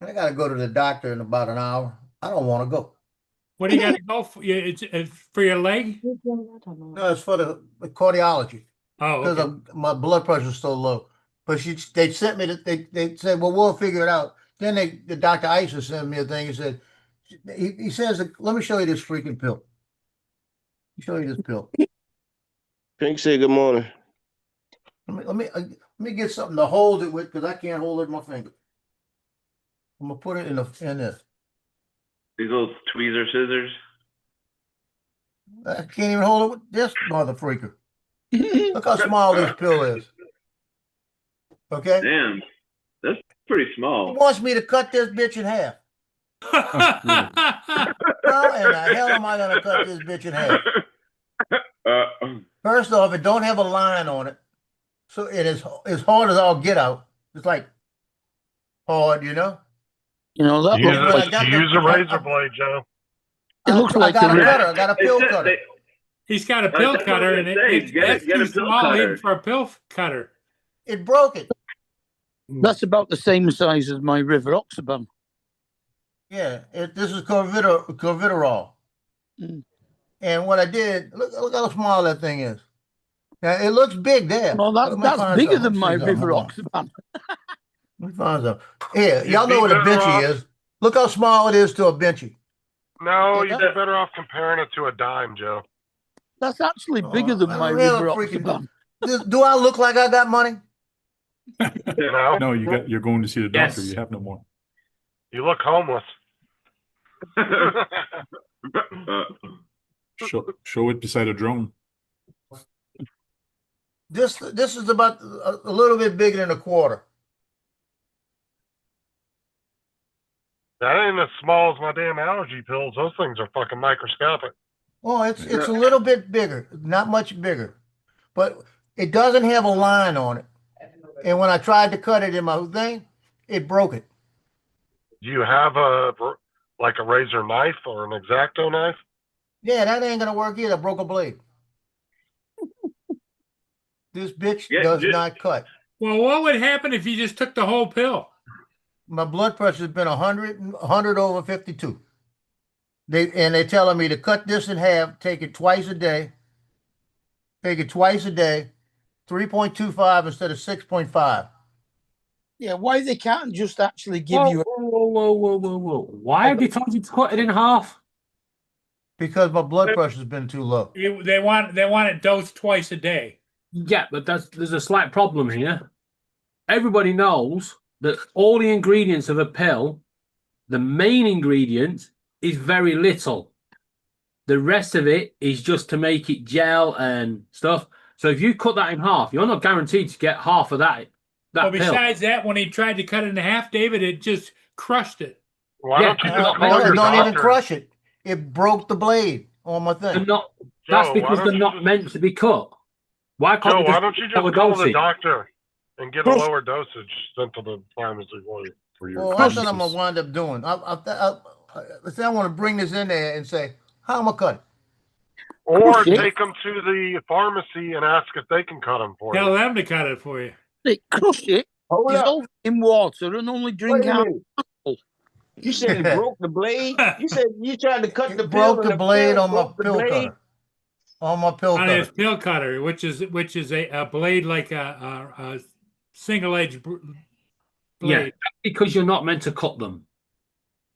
I gotta go to the doctor in about an hour. I don't want to go. What do you got to go for? It's for your leg? No, it's for the cardiology Oh, because okay. my blood pressure is so low. But they sent me they said, well, we'll figure it out. Then the Dr. Isa sent me a thing. He said, he says, let me show you this freaking pill. Let me show you this pill. Pink said good morning. Let me get something to hold it with because I can't hold it with my finger. I'm gonna put it in this. These little tweezer scissors. I can't even hold it with this mother freaker. Look how small this pill is. Okay? Damn, that's pretty He small. wants me to cut this bitch in half. How in the hell am I gonna cut this bitch in half? First off, it don't have a line on it. So it is as hard as I'll get out. It's like hard, you know? You know, that You looks like use a razor blade, Joe. it looks I like got a a cutter. I got a pill cutter. He's got a pill That's what I was cutter, and gonna say. it's Get a too pill small cutter. even for a pill cutter. It broke it. that's about the same size as my River Oxaban. Yeah, this is Corviderol. Mm. And what I did, look how small that thing is. Now it looks big there. No, Let me that's find bigger something. than my Let me see River something. Hold on. Oxaban. Let me find something. Here, You'd y'all know be what a better off- benchy is. Look how small it is to a benchy. No, Yeah, you'd be better off comparing it to a dime, Joe. That's actually bigger than I my don't have a River freaking- Oxaban. Do I look like I got money? You know, No, you're going to see the doctor. Yes. You have no more. you look homeless. Show it beside a drone. This is about a little bit bigger than a quarter. That ain't as small as my damn allergy pills. Those things are fucking microscopic. Oh, it's a little bit bigger, not much bigger, but it doesn't have a line on it. And when I tried to cut it in my thing, it broke it. Do you have a razor knife or an X-Acto knife? Yeah, that ain't gonna work either. I broke a blade. This bitch Yeah, does just- not cut. Well, what would happen if you just took the whole pill? My blood pressure's been 100 over 52. They're telling me to cut this in half, take it twice a day. Take it twice a day, 3.25 instead of 6.5. Yeah, why they can't just actually give Whoa, you whoa, whoa, whoa, whoa, whoa, whoa. Why have they told you to cut it in half? Because my blood pressure's been too low. They want it dosed twice a day. Yeah, but there's a slight problem here. Everybody knows that all the ingredients of a pill, the main ingredient is very little. The rest of it is just to make it gel and stuff. So if you cut that in half, you're not guaranteed to get half of that Well, pill. besides that, when he tried to cut it in half, David, it just crushed it. Why Yeah, don't you no, just no, call It your don't even doctor? crush it. It broke the blade on my They're thing. not. That's Joe, why because don't they're you not just- meant to be cut. Why can't Joe, they why just don't you lower just call the dosage? doctor and get a lower dosage sent to the pharmacy for you? For your Well, that's what I'm crisis. gonna wind up doing. Let's say I want to bring this in there and say, how am I cut? Or Crush it. take them to the pharmacy and ask if they can cut them for Tell you. them to cut it for you. They crush it, Hold up. dissolve it in water, and only drink Wait a out. minute. You said it broke the blade? You said you tried to cut the It pill broke and the blade pill on my broke the pill blade? cutter. On my pill On his cutter. pill cutter, which is a blade like a single edge Yeah, blade. because you're not meant to cut them.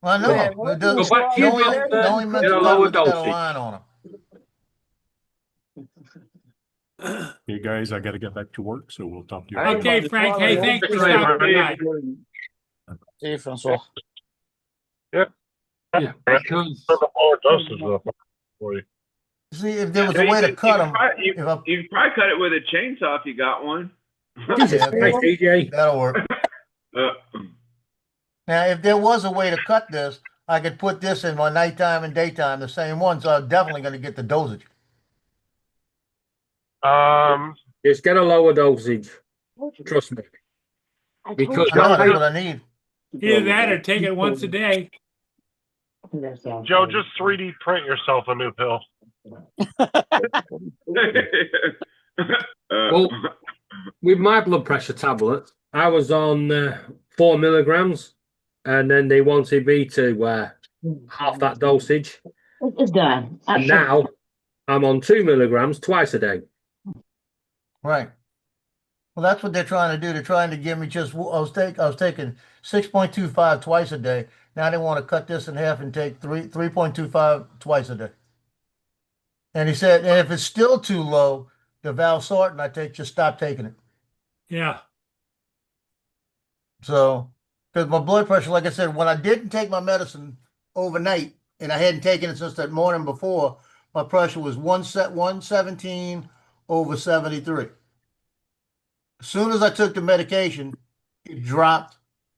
I know. Man, It does, Go back to the your only, doctor, the only get mental a lower that's got a dosage. line on them. Hey guys, I gotta get back to work, so we'll talk to you. I ain't Okay, about to Frank. swallow Hey, that thanks for blade. stopping by. See you, Francois. Yeah, because Send the lower dosage up for you. See, if there was Yeah, a way to you cut could them, probably- if I, You could probably cut it with a chainsaw if you got one. Jesus Yeah, Christ, DJ. that'll work. Uh, Now, if there was a way to cut this, I could put this in my nighttime and daytime, the same one, so I'm definitely gonna get the dosage. Just get a lower dosage. Trust me. Because I know, that's what I need. Either that or take it once a day. Joe, just 3D print yourself a new pill. Well, with my blood pressure tablet, I was on 4 milligrams, and then they wanted me to half that dosage. It's done. And now I'm on 2 milligrams twice a day. Right. Well, that's what they're trying to do. They're trying to give me just, I was taking 6.25 twice a day. Now they want to cut this in half and take 3.25 twice a day. And he said, and if it's still too low, the Valsartan just stop taking it. Yeah. So, because my blood pressure, like I said, when I didn't take my medicine overnight and I hadn't taken it since that morning before, my pressure was 117 over 73. As soon as I took the medication, it dropped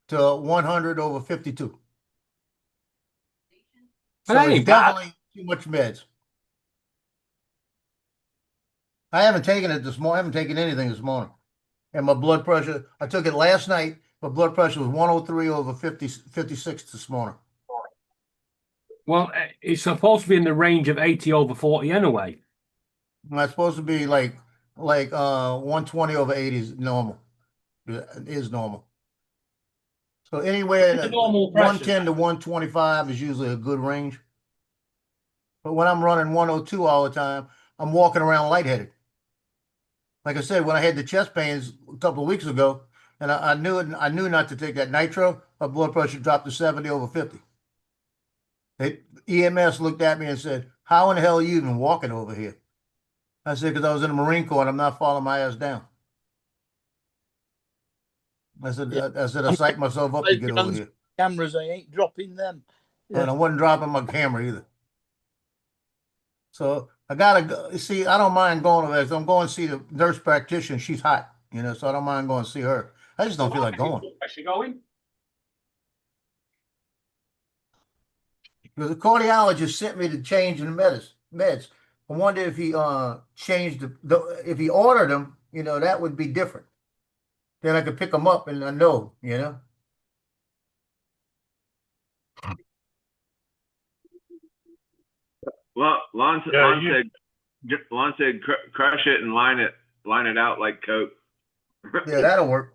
to 100 over 52. So That it's ain't bad. definitely too much meds. I haven't taken it this morning. I haven't taken anything this morning. And my blood pressure, I took it last night. My blood pressure was 103 over 56 this morning. Well, it's supposed to be in the range of 80 over 40 anyway. And that's supposed to be like 120 over 80 is normal. It is normal. So anywhere It's a normal pressure. 110 to 125 is usually a good range. But when I'm running 102 all the time, I'm walking around lightheaded. Like I said, when I had the chest pains a couple of weeks ago, and I knew not to take that nitro, my blood pressure dropped to 70 over 50. EMS looked at me and said, "How in the hell are you even walking over here?" I said, "Because I was in the Marine Corps and I'm not falling my ass down." I said, I psyched myself up to get over here. Cameras, I ain't dropping them. And I wasn't dropping my camera either. So I gotta go. See, I don't mind going over there. So I'm going to see the nurse practitioner. She's hot, so I don't mind going to see her. I just don't feel like going. Is she going? Because the cardiologist sent me to change the meds. I wonder if he changed if he ordered them, that would be different. Then I could pick them up and I know, Well, Lon said crush it and line it out like Coke. Yeah, that'll work.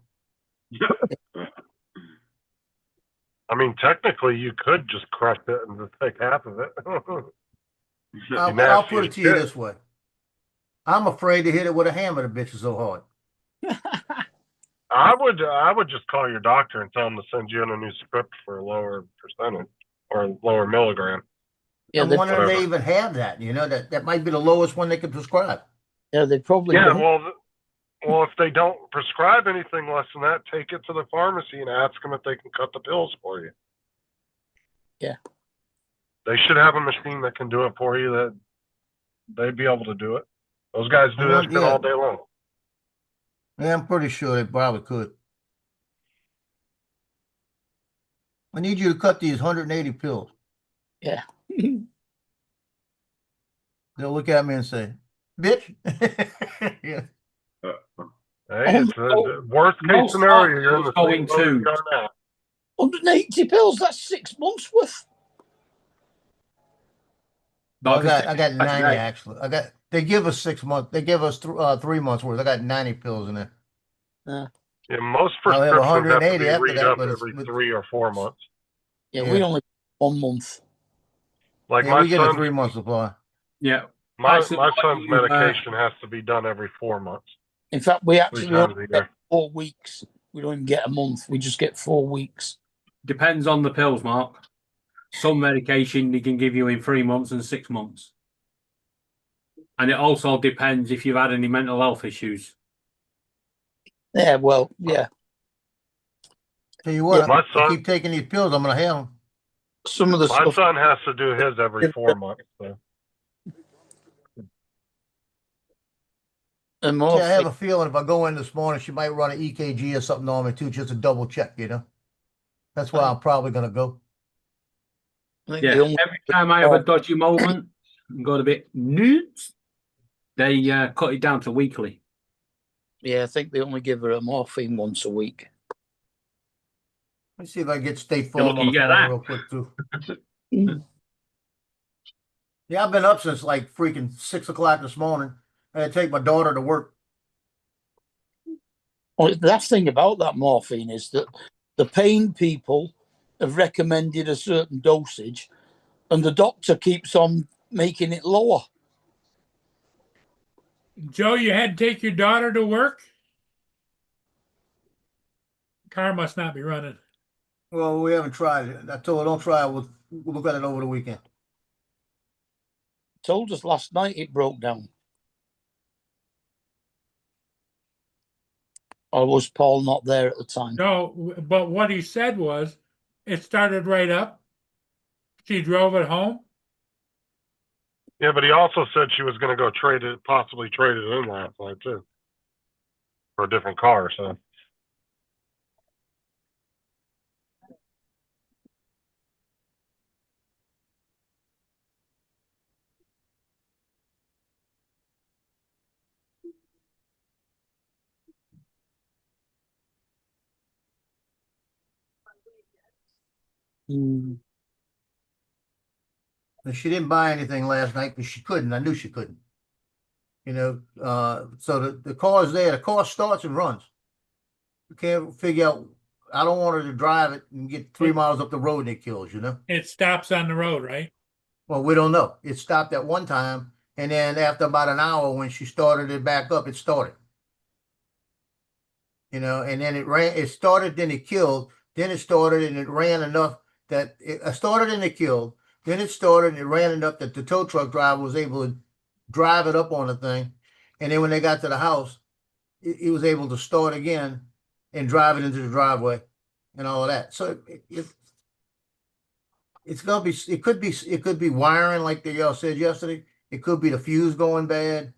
I mean, technically, you could just crush it and just take half of it. I'll put it to you this way. I'm afraid to hit it with a hammer. The bitch is so hard. I would just call your doctor and tell him to send you in a new script for a lower percentage or lower milligram. Yeah, I'm they, wondering if they Whatever. even have that, you know, that might be the lowest one they could prescribe. yeah, they probably Yeah, don't. well, if they don't prescribe anything less than that, take it to the pharmacy and ask them if they can cut the pills for you. Yeah. They should have a machine that can do it for you. That they'd be able to do it. Those guys do Well, that shit yeah. all day long. Yeah, I'm pretty sure they probably could. I need you to cut these 180 pills. Yeah. They'll look at me and say, bitch. Yeah. Hey, it's Oh, a worst case most scenario. You're in the hospitals same going boat as to- you are now. 180 pills, that's 6 months worth. Like I got 90 today. actually. They give us 6 months. They give us 3 months worth. I got 90 pills in there. Yeah, most I'll have prescriptions have to 180 be after read that, up but it's- every 3 or 4 months. Yeah, we Yeah. only 1 month. Like Yeah, my we get a son's 3 month supply. Yeah. my Actually, son's what you, medication has to be done every 4 months, In fact, we 3 actually times only a get year. 4 weeks. We don't even get a month. We just get 4 weeks. Depends on the pills, Mark. Some medication they can give you in 3 months and 6 months. And it also depends if you've had any mental health issues. Yeah, well, yeah. Tell you what, Yeah. My if I son, keep taking these pills, I'm gonna have them. Some of the my stuff. son has to do his every 4 months. So. And See, I have morphine. a feeling if I go in this morning, she might run an EKG or something on me too, just to double check, you know. That's why I'm probably gonna go. I think Yeah. the only, Every time I have a dodgy moment and got a bit nuts, they cut it down to weekly. yeah, I think they only give her a morphine once a week. Let me see if I can get State You're Farm lucky on you the get phone that. real quick too. Yeah, I've been up since like freaking 6 o'clock this morning. I had to take my daughter to work. Well, the thing about that morphine is that the pain people have recommended a certain dosage, and the doctor keeps on making it lower. Joe, you had to take your daughter to work? Car must not be running. Well, we haven't tried it. I told her don't try it. We'll look at it over the weekend. Told us last night it broke down. Or was Paul not there at the time? No, but what he said was it started right up. She drove it home. Yeah, but he also said she was going to go possibly trade it in last night too, for a different car. So. And she didn't buy anything last night because she couldn't. I knew she couldn't. You know, so the car's there. The car starts and runs. You can't figure out. I don't want her to drive it and get 3 miles up the road and it kills, you know? It stops on the road, right? Well, we don't know. It stopped at one time, and then after about an hour, when she started it back up, it started. You know, and then it started, then it killed, then it started and it ran enough that it started and it killed, then it started and it ran enough that the tow truck driver was able to drive it up on the thing. And then when they got to the house, he was able to start again and drive it into the driveway and all of that. So it's gonna be, it could be wiring like y'all said yesterday. It could be the fuse going bad.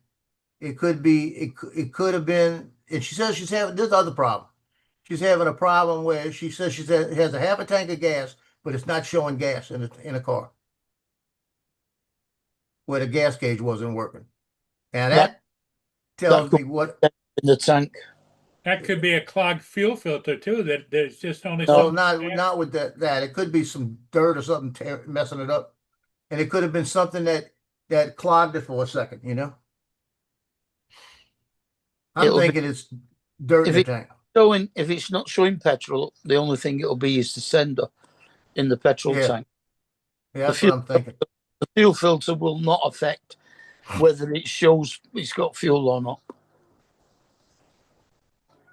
It could be, it could have been, and she says she's having this other problem. She's having a problem where she says has a half a tank of gas, but it's not showing gas in a car where the gas gauge wasn't working. And that tells me what in the tank. That could be a clogged fuel filter too. That there's just only no, some. not with that. It could be some dirt or something messing it up, and it could have been something that clogged it for a second. You know, I'm thinking it's dirt in the tank. If it's not showing petrol, the only thing it'll be is the sender in the petrol tank. Yeah, that's what I'm thinking. The fuel filter will not affect whether it shows it's got fuel or not.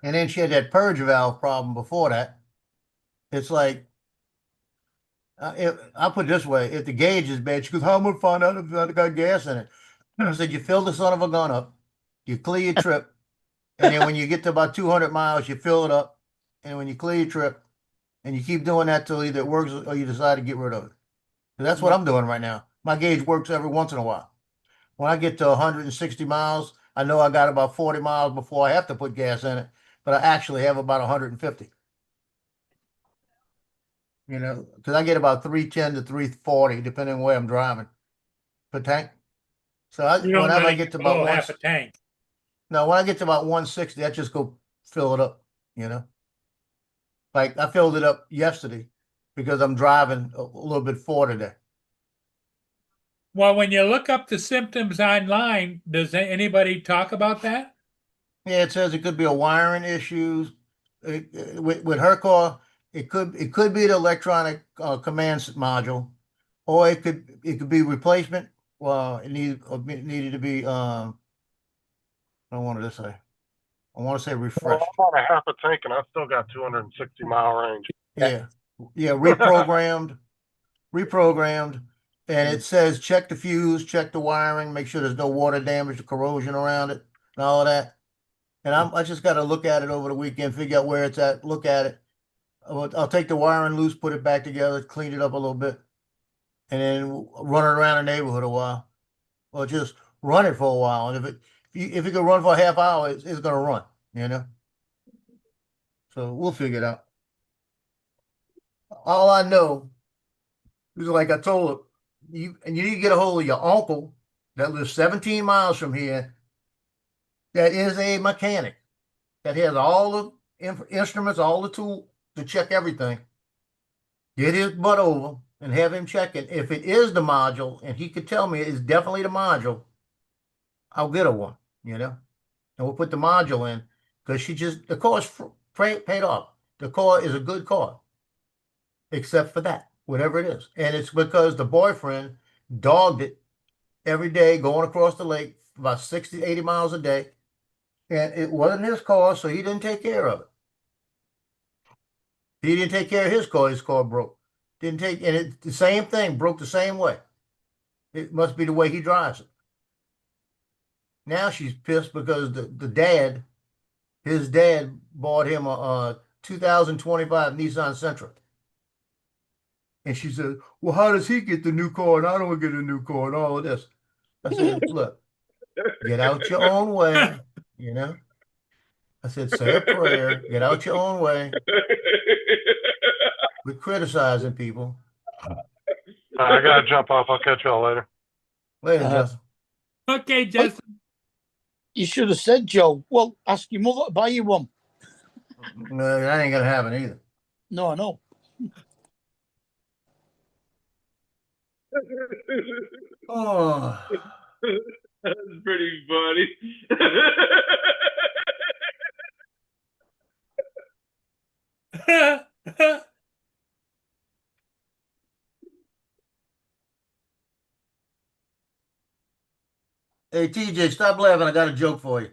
And then she had that purge valve problem before that. It's like I'll put it this way: if the gauge is bad, she goes, "How am I gonna find out if I got gas in it?" I said, "You fill the son of a gun up, you clear your trip, and then when you get to about 200 miles, you fill it up, and when you clear your trip, and you keep doing that till either it works or you decide to get rid of it." So that's what I'm doing right now. My gauge works every once in a while. When I get to 160 miles, I know I got about 40 miles before I have to put gas in it, but I actually have about 150. You know, because I get about 310 to 340, depending on where I'm driving per tank. So You don't whenever I really get to blow about half a tank. no, when I get to about 160, I just go fill it up, you know. Like I filled it up yesterday because I'm driving a little bit forward today. Well, when you look up the symptoms online, does anybody talk about that? Yeah, it says it could be a wiring issues. With her car, it could be the electronic command module, or it could be replacement. Well, it needed to be I wanted to say Well, refreshed. I'm on a half a tank and I still got 260-mile range. Yeah, reprogrammed, and it says check the fuse, check the wiring, make sure there's no water damage or corrosion around it, and all of that. And I just got to look at it over the weekend, figure out where it's at, look at it. I'll take the wiring loose, put it back together, clean it up a little bit, and then run it around the neighborhood a while, or just run it for a while. And if it can run for a half hour, it's going to run, you know. So we'll figure it out. All I know is, like I told you need to get a hold of your uncle that lives 17 miles from here. That is a mechanic that has all the instruments, all the tools to check everything. Get his butt over and have him check it. If it is the module, and he could tell me it's definitely the module, I'll get her one, you know, and we'll put the module in because the car's paid off. The car is a good car, except for that, whatever it is. And it's because the boyfriend dogged it every day going across the lake about 60, 80 miles a day. And it wasn't his car, so he didn't take care of it. He didn't take care of his car broke. And it's the same thing, broke the same way. It must be the way he drives it. Now she's pissed because his dad bought him a 2025 Nissan Sentra. And she said, "Well, how does he get the new car and I don't get a new car and all of this?" I said, "Look, get out your own way, you know." I said, "Say a prayer, get out your own way." We're criticizing people. I got to jump off. I'll catch y'all later. Later, Justin. Okay, Justin. You should have said, Joe, well, ask your mother to buy you one. No, that ain't going to happen either. No, I know. Oh, That's pretty funny. hey, TJ, stop laughing. I got a joke for you.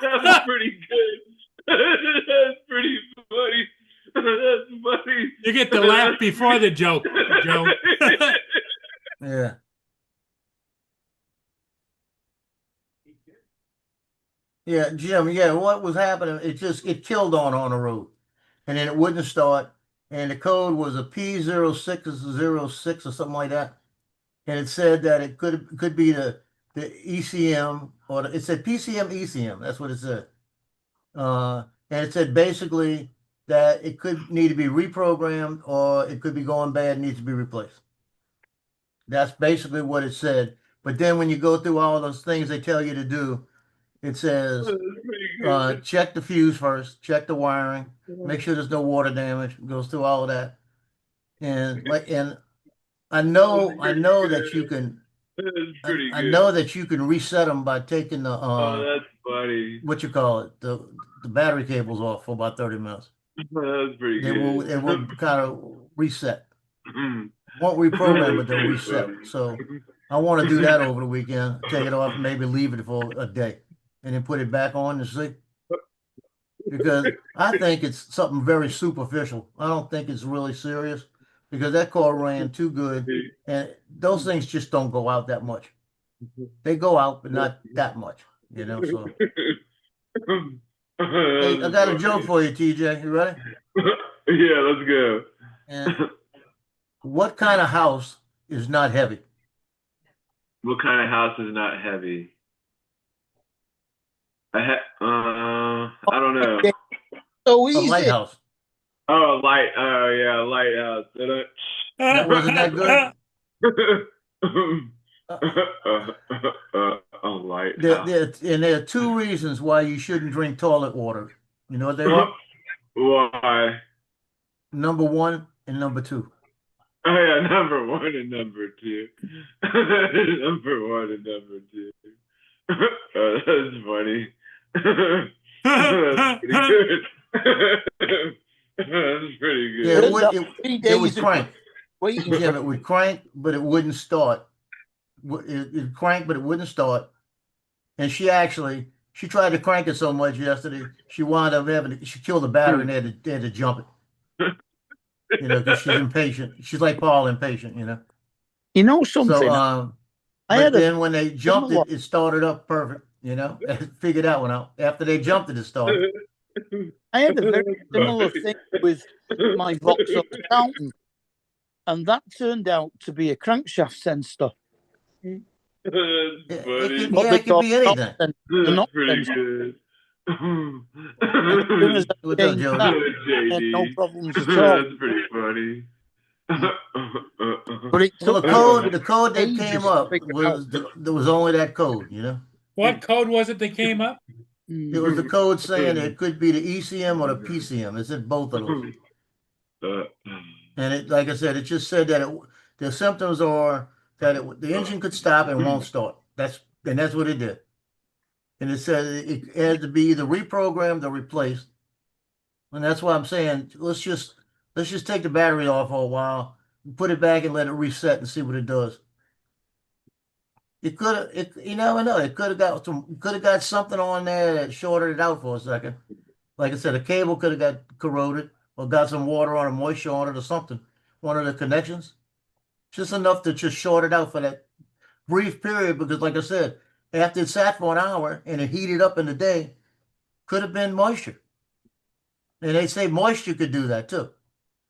That's pretty good. That's pretty funny. That's funny. You get to laugh before the joke, Joe. Yeah. Yeah, Jim, yeah, what was happening, it killed on the road. And then it wouldn't start. And the code was a P0606 or something like that. And it said that it could be the ECM, or it said PCM ECM. That's what it said. And it said basically that it could need to be reprogrammed, or it could be going bad and needs to be replaced. That's basically what it said. But then when you go through all those things they tell you to do, it says check the fuse first, check the wiring, make sure there's no water damage. It goes through all of that. And I know that you can. I know that you can reset them by taking the that's funny. What you call it, the battery cables off for about 30 minutes. That's pretty good. It will kind of reset. Won't reprogram, but they'll reset. So I want to do that over the weekend. Take it off, maybe leave it for a day, and then put it back on and see. Because I think it's something very superficial. I don't think it's really serious. because that car ran too good, and those things just don't go out that much. They go out, but not that much, you know. So, hey, I got a joke for you, TJ. You ready? Yeah, let's go. And what kind of house is not heavy? What kind of house is not heavy? I don't know. So A easy. lighthouse. Oh, light. Oh, yeah, lighthouse. That wasn't that good. A lighthouse. There are two reasons why you shouldn't drink toilet water. You know what they are? Why? Number one and number two. Oh yeah, number one and number two. Number one and number two. Oh, that's funny. That's pretty good. That's pretty good. Yeah, it would 3 days crank. waiting. Jim, it would crank, but it wouldn't start. It cranked, but it wouldn't start. And she tried to crank it so much yesterday, she wound up she killed the battery and they had to jump it. You know, because she's impatient. She's like Paul, impatient, you know. You know something? So, but then when they jumped it, it started up perfect, you know. Figured that one out. After they jumped it, it started. I had a very similar thing with my Vauxhall Fountain, and that turned out to be a crankshaft sensor. That's funny. It could be anything. That's pretty good. As soon as I What's up, changed Joe? that, JD. I had no problems at all. That's pretty funny. But it Well, took the code that ages came to up figure was there was only that code, you know. What code was it that came up? It was the code saying it could be the ECM or the PCM. It said both of those. And it, like I said, it just said that the symptoms are that the engine could stop and won't start. That's what it did. And it said it had to be either reprogrammed or replaced. And that's why I'm saying let's just take the battery off for a while, put it back and let it reset and see what it does. You never know. It could have got something on there that shorted it out for a second. Like I said, a cable could have got corroded or got some water on it, moisture on it or something. One of the connections. Just enough to just short it out for that brief period, because like I said, after it sat for an hour and it heated up in the day, could have been moisture. And they say moisture could do that too.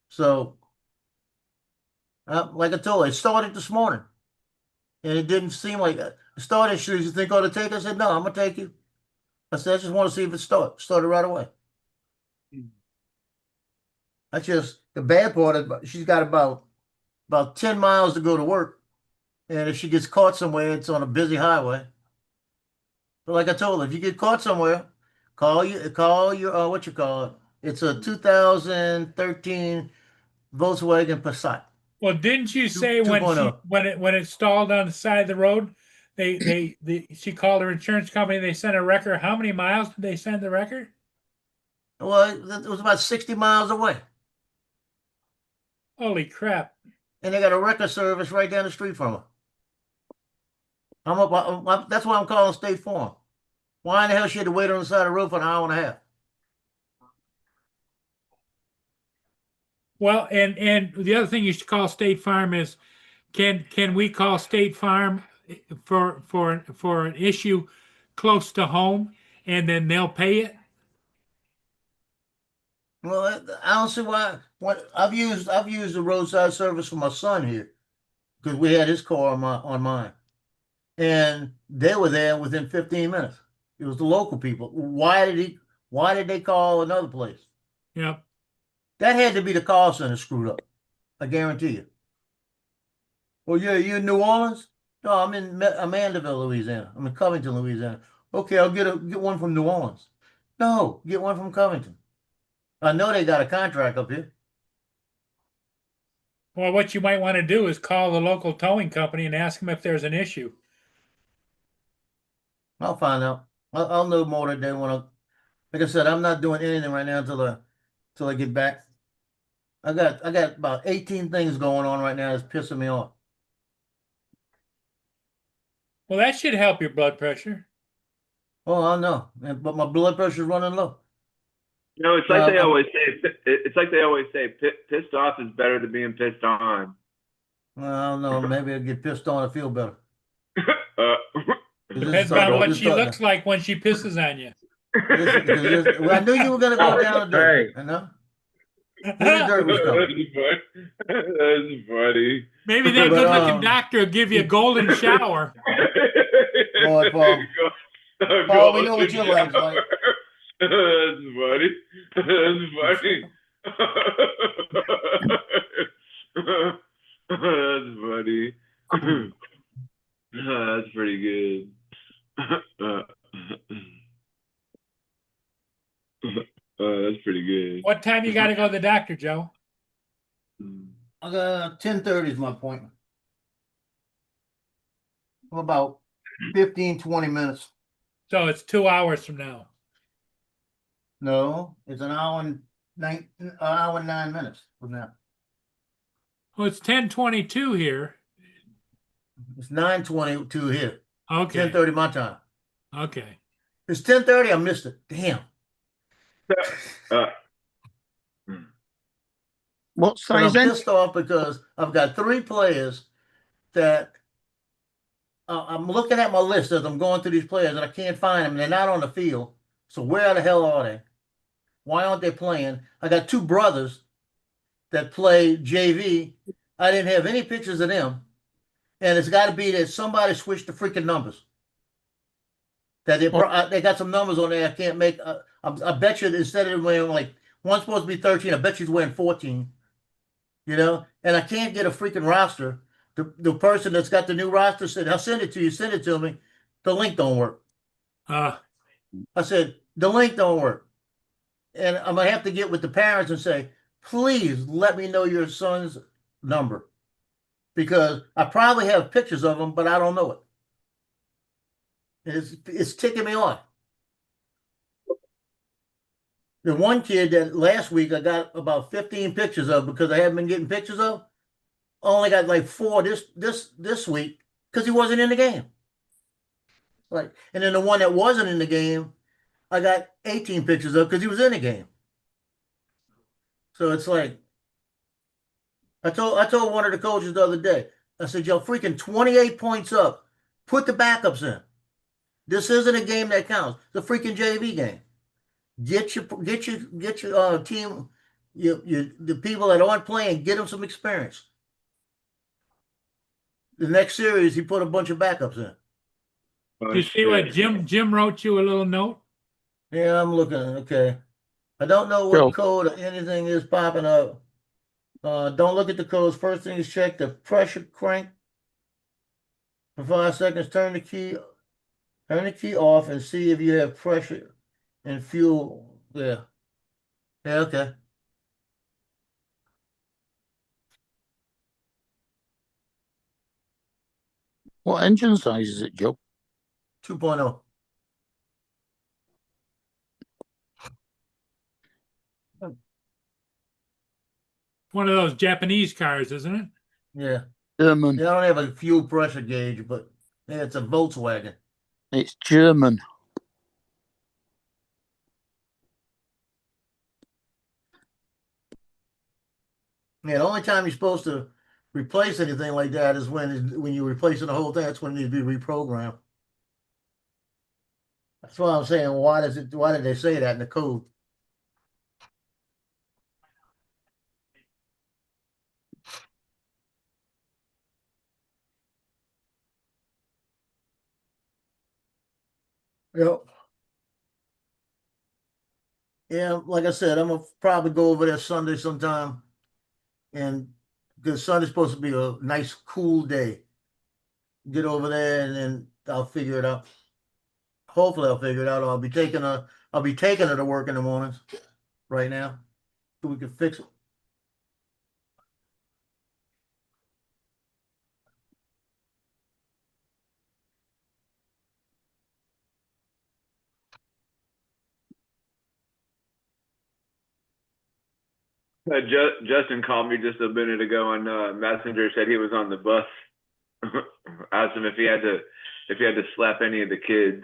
So, like I told you, it started this morning. And it didn't seem like it started. Should you think ought to take it? I said, no, I'm going to take you. I said, I just want to see if it started right away. That's just the bad part is she's got about 10 miles to go to work. And if she gets caught somewhere, it's on a busy highway. But like I told her, if you get caught somewhere, call your what you call it. It's a 2013 Volkswagen Passat. Well, didn't you say 2.0. when it stalled on the side of the road, she called her insurance company, they sent a wrecker. How many miles did they send the wrecker? Well, it was about 60 miles away. Holy crap. And they got a wrecker service right down the street from her. That's why I'm calling State Farm. Why in the hell she had to wait on the side of the road for an hour and a half? Well, and the other thing you should call State Farm is, can we call State Farm for an issue close to home, and then they'll pay it? Well, I don't see why. What I've used the roadside service for my son here, because we had his car on mine, and they were there within 15 minutes. It was the local people. Why did they call another place? Yep. That had to be the call center screwed up. I guarantee you. Well, yeah, you in New Orleans? No, I'm in Mandeville, Louisiana. I'm in Covington, Louisiana. Okay, I'll get one from New Orleans. No, get one from Covington. I know they got a contract up here. Well, what you might want to do is call the local towing company and ask them if there's an issue. I'll find out. I'll know more today when like I said, I'm not doing anything right now until I get back. I got about 18 things going on right now that's pissing me off. Well, that should help your blood pressure. Oh, I know. But my blood pressure's running low. You know, it's like Well, they always say. It's like they always say, pissed off is better than being pissed on. Well, I don't know. Maybe I'll get pissed on and feel better. Uh, 'Cause this is Depends starting- on what this is she starting looks to- like when she pisses on you. well, I knew you were gonna go down the dirt. Hey. You know, knew the dirt was coming. That's funny. Maybe that But, good-looking doctor will give you a golden shower. Boy, Paul. Paul, we know what your life's like. That's funny. That's funny. That's funny. That's pretty good. That's pretty good. What time you got to go to the doctor, Joe? I got 10:30 is my appointment. About 15, 20 minutes. So it's 2 hours from now. No, it's an hour and 9 minutes from now. Well, it's 10:22 here. It's 9:22 here. Okay. 10:30 my time. Okay. It's 10:30. I missed it. Damn. What And size I'm then? pissed off because I've got 3 players that I'm looking at my list as I'm going through these players and I can't find them. They're not on the field. So where the hell are they? Why aren't they playing? I got 2 brothers that play JV. I didn't have any pictures of them. And it's got to be that somebody switched the freaking numbers. That they got some numbers on there I can't make. I bet you instead of wearing like one's supposed to be 13, I bet she's wearing 14. You know, and I can't get a freaking roster. The person that's got the new roster said, "I'll send it to you. Send it to me." The link don't work. I said the link don't work, and I'm gonna have to get with the parents and say, "Please let me know your son's number," because I probably have pictures of him, but I don't know it. It's ticking me off. The one kid that last week I got about 15 pictures of because I haven't been getting pictures of, only got like 4 this week because he wasn't in the game. Like, and then the one that wasn't in the game, I got 18 pictures of because he was in the game. So it's like I told one of the coaches the other day, I said, "Yo, freaking 28 points up. Put the backups in. This isn't a game that counts. It's a freaking JV game. Get your team, the people that aren't playing, get them some experience." The next series, he put a bunch of backups in. Do you see what Jim wrote you a little note? Yeah, I'm looking. Okay, I don't know what code or anything is popping up. Don't look at the codes. First thing is check the pressure crank for 5 seconds. Turn the key off and see if you have pressure and fuel. Yeah. Yeah. Okay. What engine size is it, Joe? 2.0. One of those Japanese cars, isn't it? Yeah. German. They don't have a fuel pressure gauge, but yeah, it's a Volkswagen. It's German. Yeah, the only time you're supposed to replace anything like that is when you're replacing the whole thing. That's when it needs to be reprogrammed. That's why I'm saying, why did they say that in the code? Yep. Yeah, like I said, I'm gonna probably go over there Sunday sometime, and because Sunday's supposed to be a nice, cool day. Get over there, and then I'll figure it out. Hopefully, I'll figure it out. Or I'll be taking her to work in the mornings. Right now, so we can fix it. Justin called me just a minute ago on Messenger. Said he was on the bus. Asked him if he had to slap any of the kids.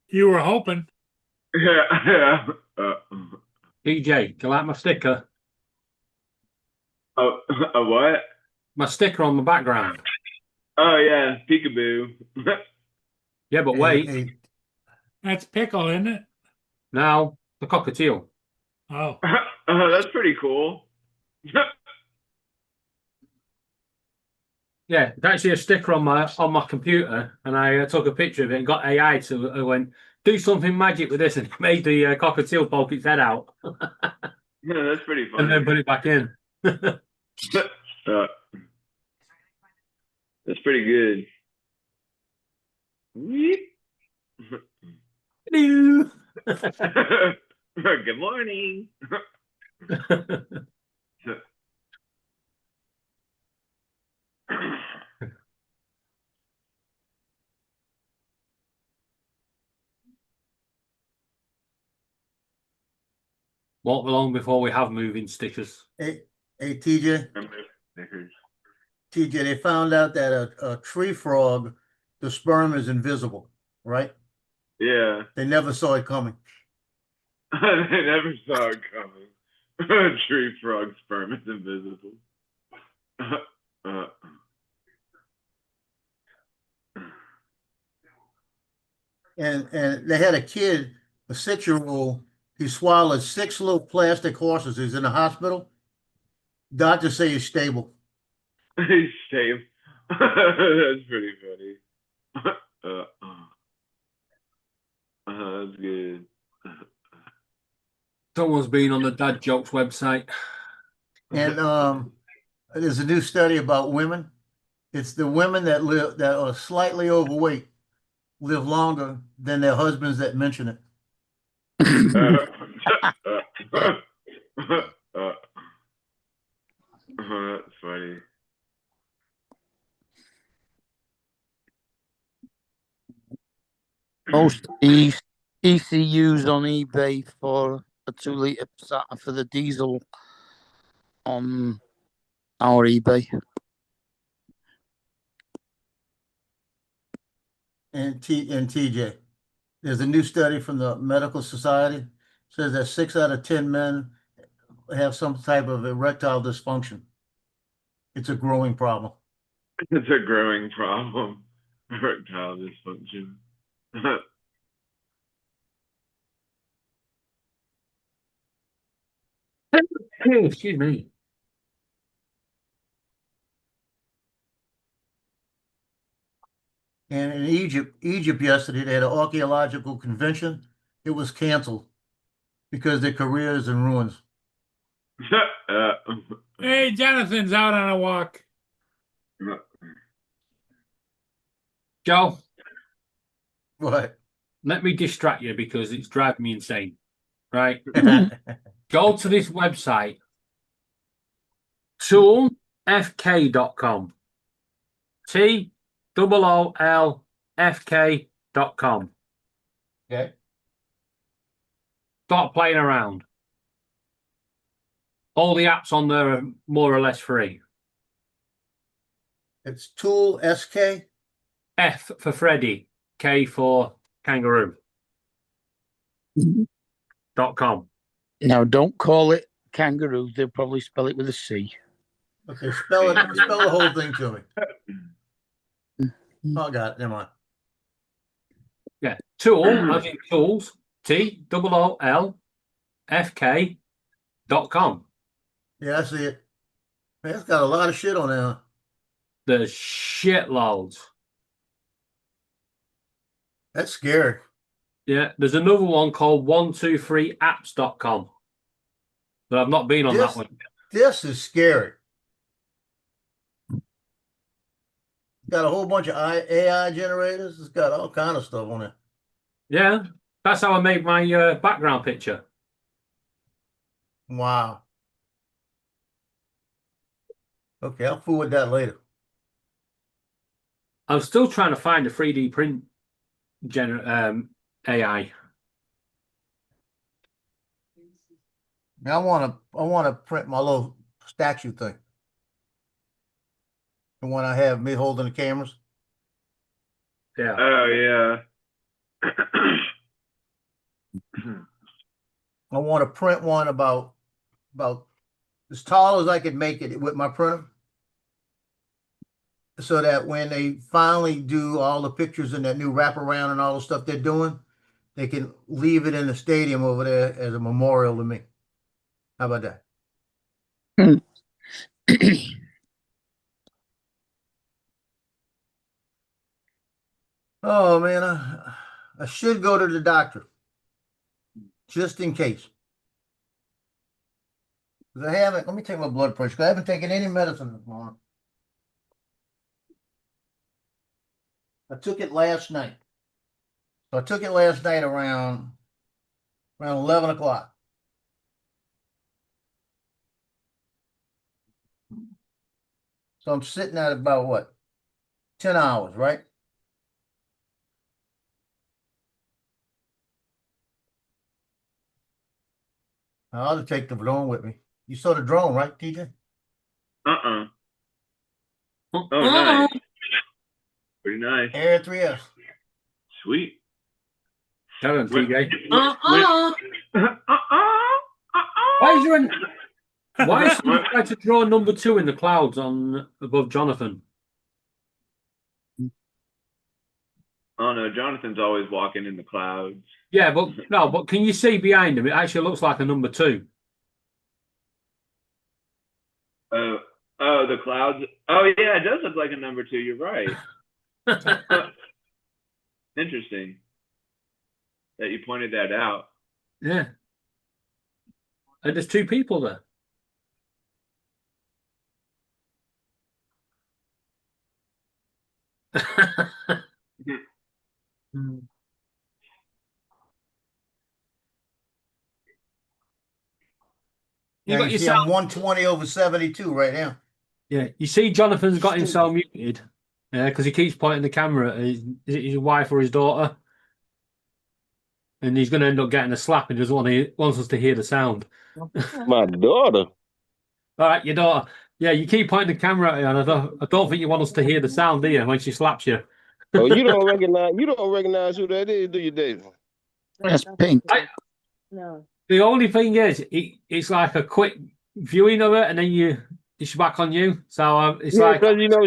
You were hoping. Yeah. DJ, do you like my sticker? Oh, a what? My sticker on the background. Oh yeah, peekaboo. Yeah, but wait. That's pickle, isn't it? Now the cockatiel. Oh, That's pretty cool. Yeah, it's actually a sticker on my computer, and I took a picture of it and got AI to went do something magic with this, and it made the cockatiel poke its head out, Yeah, that's pretty funny. and then put it back in. That's pretty good. Hello. Good morning. Won't be long before we have moving stickers. Hey, TJ, they found out that a tree frog, the sperm is invisible, right? Yeah. They never saw it coming. They never saw it coming. Tree frog sperm is invisible. And they had a kid, a 6-year-old, he swallowed 6 little plastic horses. He's in the hospital. Doctors say he's stable. He's stable. That's pretty funny. That's good. Someone's been on the Dad Jokes website. And there's a new study about women. It's the women that are slightly overweight live longer than their husbands that mention it. That's funny. Most ECUs on eBay for a 2-litre Passat for the diesel on our eBay. And TJ, there's a new study from the Medical Society says that 6 out of 10 men have some type of erectile dysfunction. It's a growing problem. It's a growing problem. Erectile dysfunction. Excuse me. And in Egypt yesterday, they had an archaeological convention. It was canceled because their career is in ruins. hey, Jonathan's out on a walk. Joe, What? let me distract you because it's driving me insane. Right? Go to this website, toolfk.com. TOOLFK.com. Okay. Start playing around. All the apps on there are more or less free. It's Tool SK. F for Freddy, K for kangaroo. .com. Now, don't call it kangaroo. They'll probably spell it with a C. Okay, spell the whole thing to me. Oh, got it. Never mind. Yeah. Tool, as in tools, TOOLFK.com. Yeah, I see it. Man, it's got a lot of shit on there. There's shitloads. That's scary. Yeah, there's another one called 123apps.com. But I've not been on that one. This is scary. Got a whole bunch of AI generators. It's got all kind of stuff on it. Yeah, that's how I made my background picture. Wow. Okay, I'll fool with that later. I'm still trying to find a 3D print AI. Now I want to print my little statue thing. The one I have me holding the cameras. Yeah. Oh yeah. I want to print one about as tall as I could make it with my printer. So that when they finally do all the pictures and that new wraparound and all the stuff they're doing, they can leave it in the stadium over there as a memorial to me. How about that? Oh man, I should go to the doctor just in case. 'Cause I haven't. Let me take my blood pressure. 'Cause I haven't taken any medicine this morning. I took it last night. So I took it last night around 11 o'clock. So I'm sitting at about what? 10 hours, right? I ought to take the drone with me. You saw the drone, right, TJ? Oh, nice. Pretty nice. Air 3S. Sweet. Tell him, TJ. Why is there an... Why is somebody trying to draw number 2 in the clouds on above Jonathan? Oh no, Jonathan's always walking in the clouds. Yeah, but can you see behind him? It actually looks like a number 2. Oh, the clouds. Oh yeah, it does look like a number 2. You're right. Interesting that you pointed that out. Yeah. And there's 2 people there. You got yourself 120 over 72 right now. Yeah, you see, Jonathan's got himself muted. Yeah, because he keeps pointing the camera at his wife or his daughter, and he's going to end up getting a slap. And he doesn't wants us to hear the sound. My daughter. All right, your daughter. Yeah, you keep pointing the camera at her, and I don't think you want us to hear the sound, do you, when she slaps you? Oh, you don't recognize who that is, do you, Dave? That's Pink. No. The only thing is, it's like a quick viewing of it, and then it's back on you. So it's like, because you know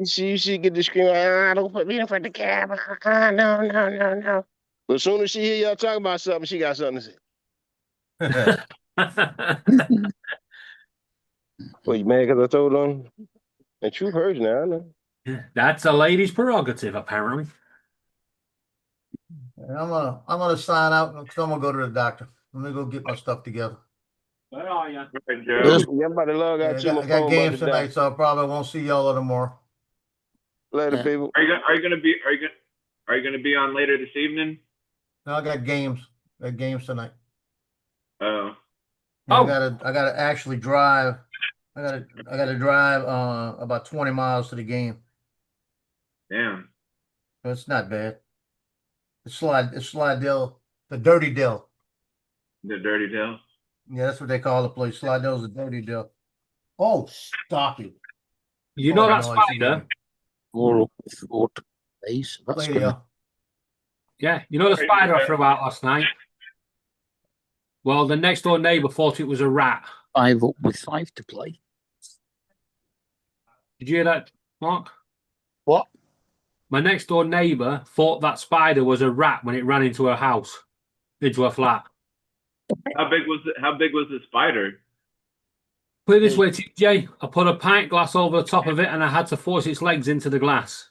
she get the scream. Don't put me in front of the camera. No. But as soon as she hear y'all talking about something, she got something to say. Well, you mad because I told them? And truth hurts now, I know. That's a lady's prerogative, apparently. I'm gonna sign out because I'm gonna go to the doctor. Let me go get my stuff together. Where are you? Yeah, I'm about to log out. I got games tonight, so I probably won't see y'all tomorrow. Later, people. Are you gonna be on later this evening? No, I got games. I got games tonight. Oh. Yeah, I gotta actually drive. I gotta drive about 20 miles to the game. Damn. It's not bad. It's Slidell, the Dirty Dell. The Dirty Dell? Yeah, that's what they call the place. Slidell's the Dirty Dell. Oh, stop it. You know that spider? Yeah, you know the spider I threw out last night? Well, the next door neighbour thought it was a rat. 5 up with 5 to play. Did you hear that, Mark? What? My next door neighbour thought that spider was a rat when it ran into her house, into her flat. How big was the spider? Put it this way, TJ, I put a pint glass over the top of it and I had to force its legs into the glass.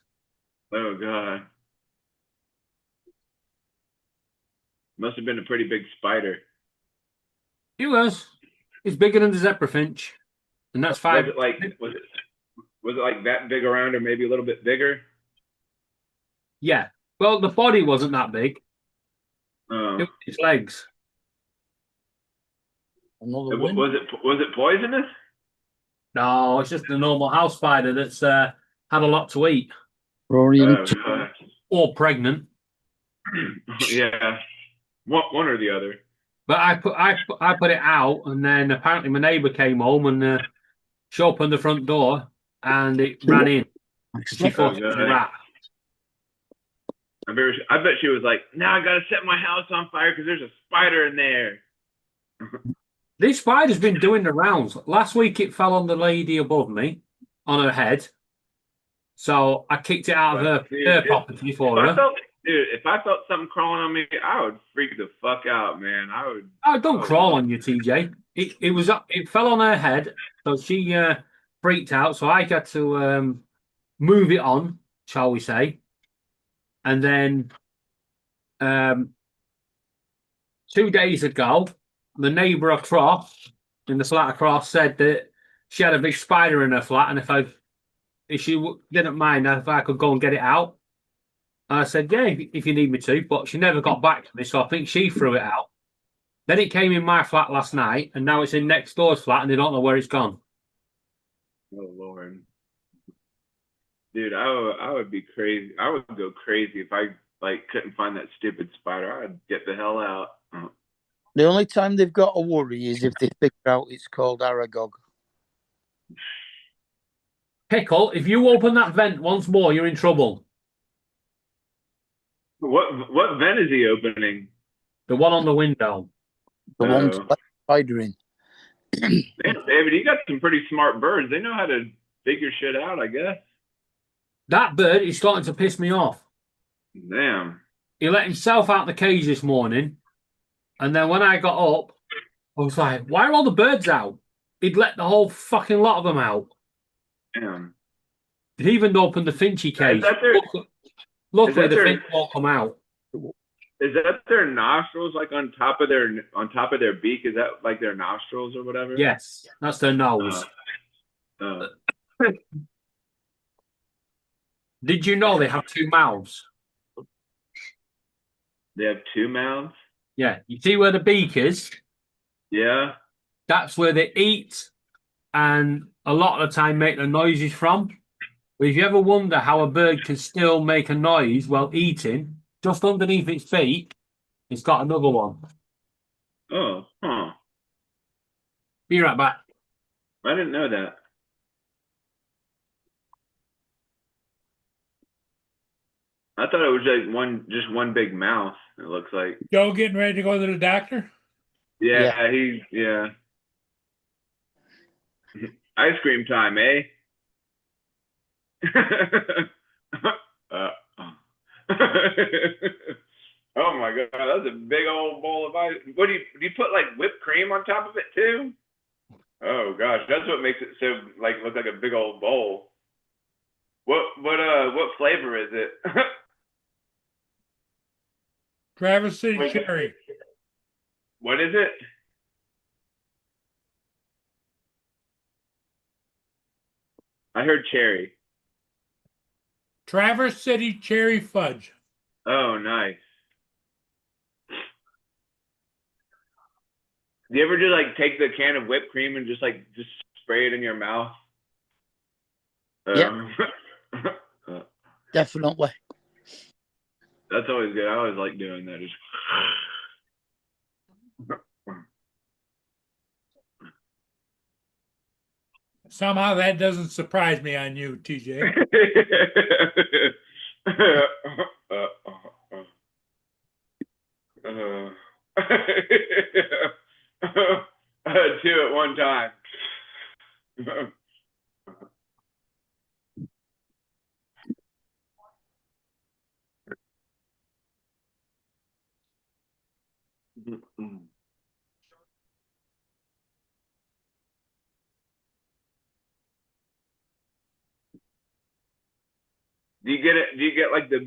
Oh god. Must have been a pretty big spider. It was. It's bigger than the zebra finch. And that's 5. Was it like that big around or maybe a little bit bigger? Yeah. Well, the body wasn't that big. Oh. It was its legs. Another was it poisonous? No, it's just a normal house spider that's had a lot to eat. Or pregnant. Yeah. One or the other. But I put it out, and then apparently my neighbour came home and she opened the front door and it ran in. She thought it was a rat. I bet she was like, now I gotta set my house on fire because there's a spider in there. This spider's been doing the rounds. Last week it fell on the lady above me, on her head. So I kicked it out of her property for her. If I felt something crawling on me, I would freak the fuck out, man. I would. Oh, don't crawl on you, TJ. It fell on her head, so she freaked out. So I had to move it on, shall we say? And then 2 days ago, the neighbour across in the flat across said that she had a big spider in her flat, and if she didn't mind if I could go and get it out. I said, yeah, if you need me to, but she never got back to me, so I think she threw it out. Then it came in my flat last night, and now it's in next door's flat, and they don't know where it's gone. Oh Lord, dude, I would be crazy. I would go crazy if I couldn't find that stupid spider. I'd get the hell out. The only time they've got to worry is if they figure out it's called Aragog. Pickle, if you open that vent once more, you're in trouble. What vent is he opening? The one on the window. The one to let the spider in. Damn, David, you got some pretty smart birds. They know how to figure shit out, I guess. That bird is starting to piss me off. Damn. He let himself out the cage this morning, and then when I got up, I was like, why are all the birds out? He'd let the whole fucking lot of them out. Damn. He even opened the Finchy cage. Luckily, the Finch won't come out. Is that their nostrils, like on top of their beak? Is that like their nostrils or whatever? Yes, that's their nose. Did you know they have 2 mouths? They have 2 mouths? Yeah. You see where the beak is? Yeah. That's where they eat and a lot of the time make the noises from. But if you ever wonder how a bird can still make a noise while eating, just underneath its beak, it's got another one. Oh, huh. Be right back. I didn't know that. I thought it was like just one big mouth, it looks like. Joe getting ready to go to the doctor? Yeah. Ice cream time, eh? Oh my god, that's a big old bowl of ice. What do you put like whipped cream on top of it too? Oh gosh, that's what makes it so look like a big old bowl. What flavor is it? Traverse City Cherry. What is it? I heard cherry. Traverse City Cherry Fudge. Oh, nice. Do you ever just take the can of whipped cream and just spray it in your mouth? Yeah. Definitely. That's always good. I always like doing that. Just Somehow that doesn't surprise me on you, TJ. 2 at one time. Do you get like the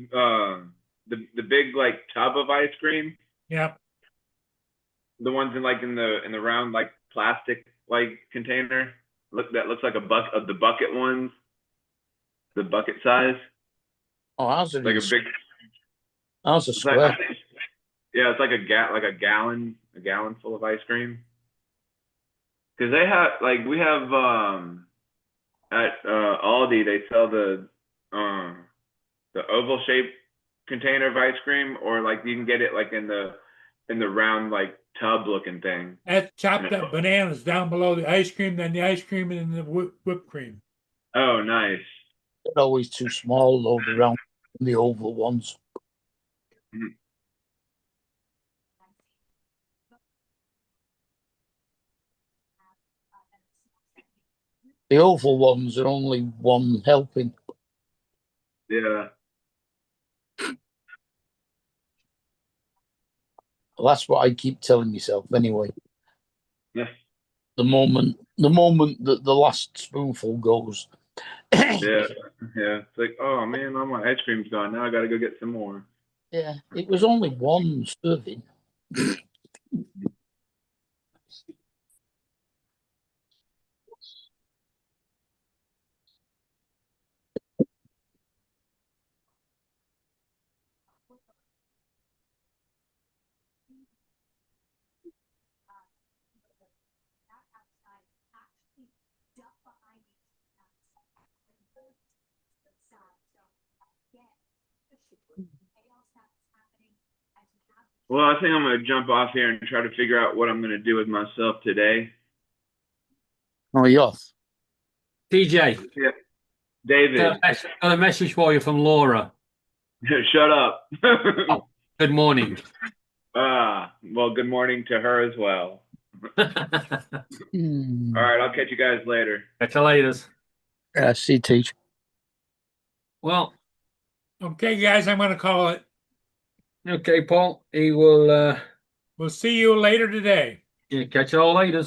big tub of ice cream? Yep. The ones in the round plastic container. That looks like of the bucket ones. The bucket size. Oh, ours are like a big. Ours are square. Yeah, it's like a gallon full of ice cream. Because they have we have at Aldi they sell the oval shaped container of ice cream, or you can get it in the round tub looking thing. That's chopped up bananas down below the ice cream, then the ice cream and then the whipped cream. Oh, nice. They're always too small though, the round, the oval ones. The oval ones are only one helping. Yeah. Well, that's what I keep telling myself anyway. Yeah. The moment that the last spoonful goes. Yeah. Yeah. It's like, oh man, all my ice cream's gone. Now I got to go get some more. Yeah, it was only one serving. Well, I think I'm going to jump off here and try to figure out what I'm going to do with myself today. Oh, yeah. TJ, Yeah. David, got a message for you from Laura. shut up. Oh, good morning. Well, good morning to her as well. All right, I'll catch you guys later. Catch you later. See you, Teach. Well, Okay, guys, I'm going to call it. okay, Paul. He will We'll see you later today. catch you all later.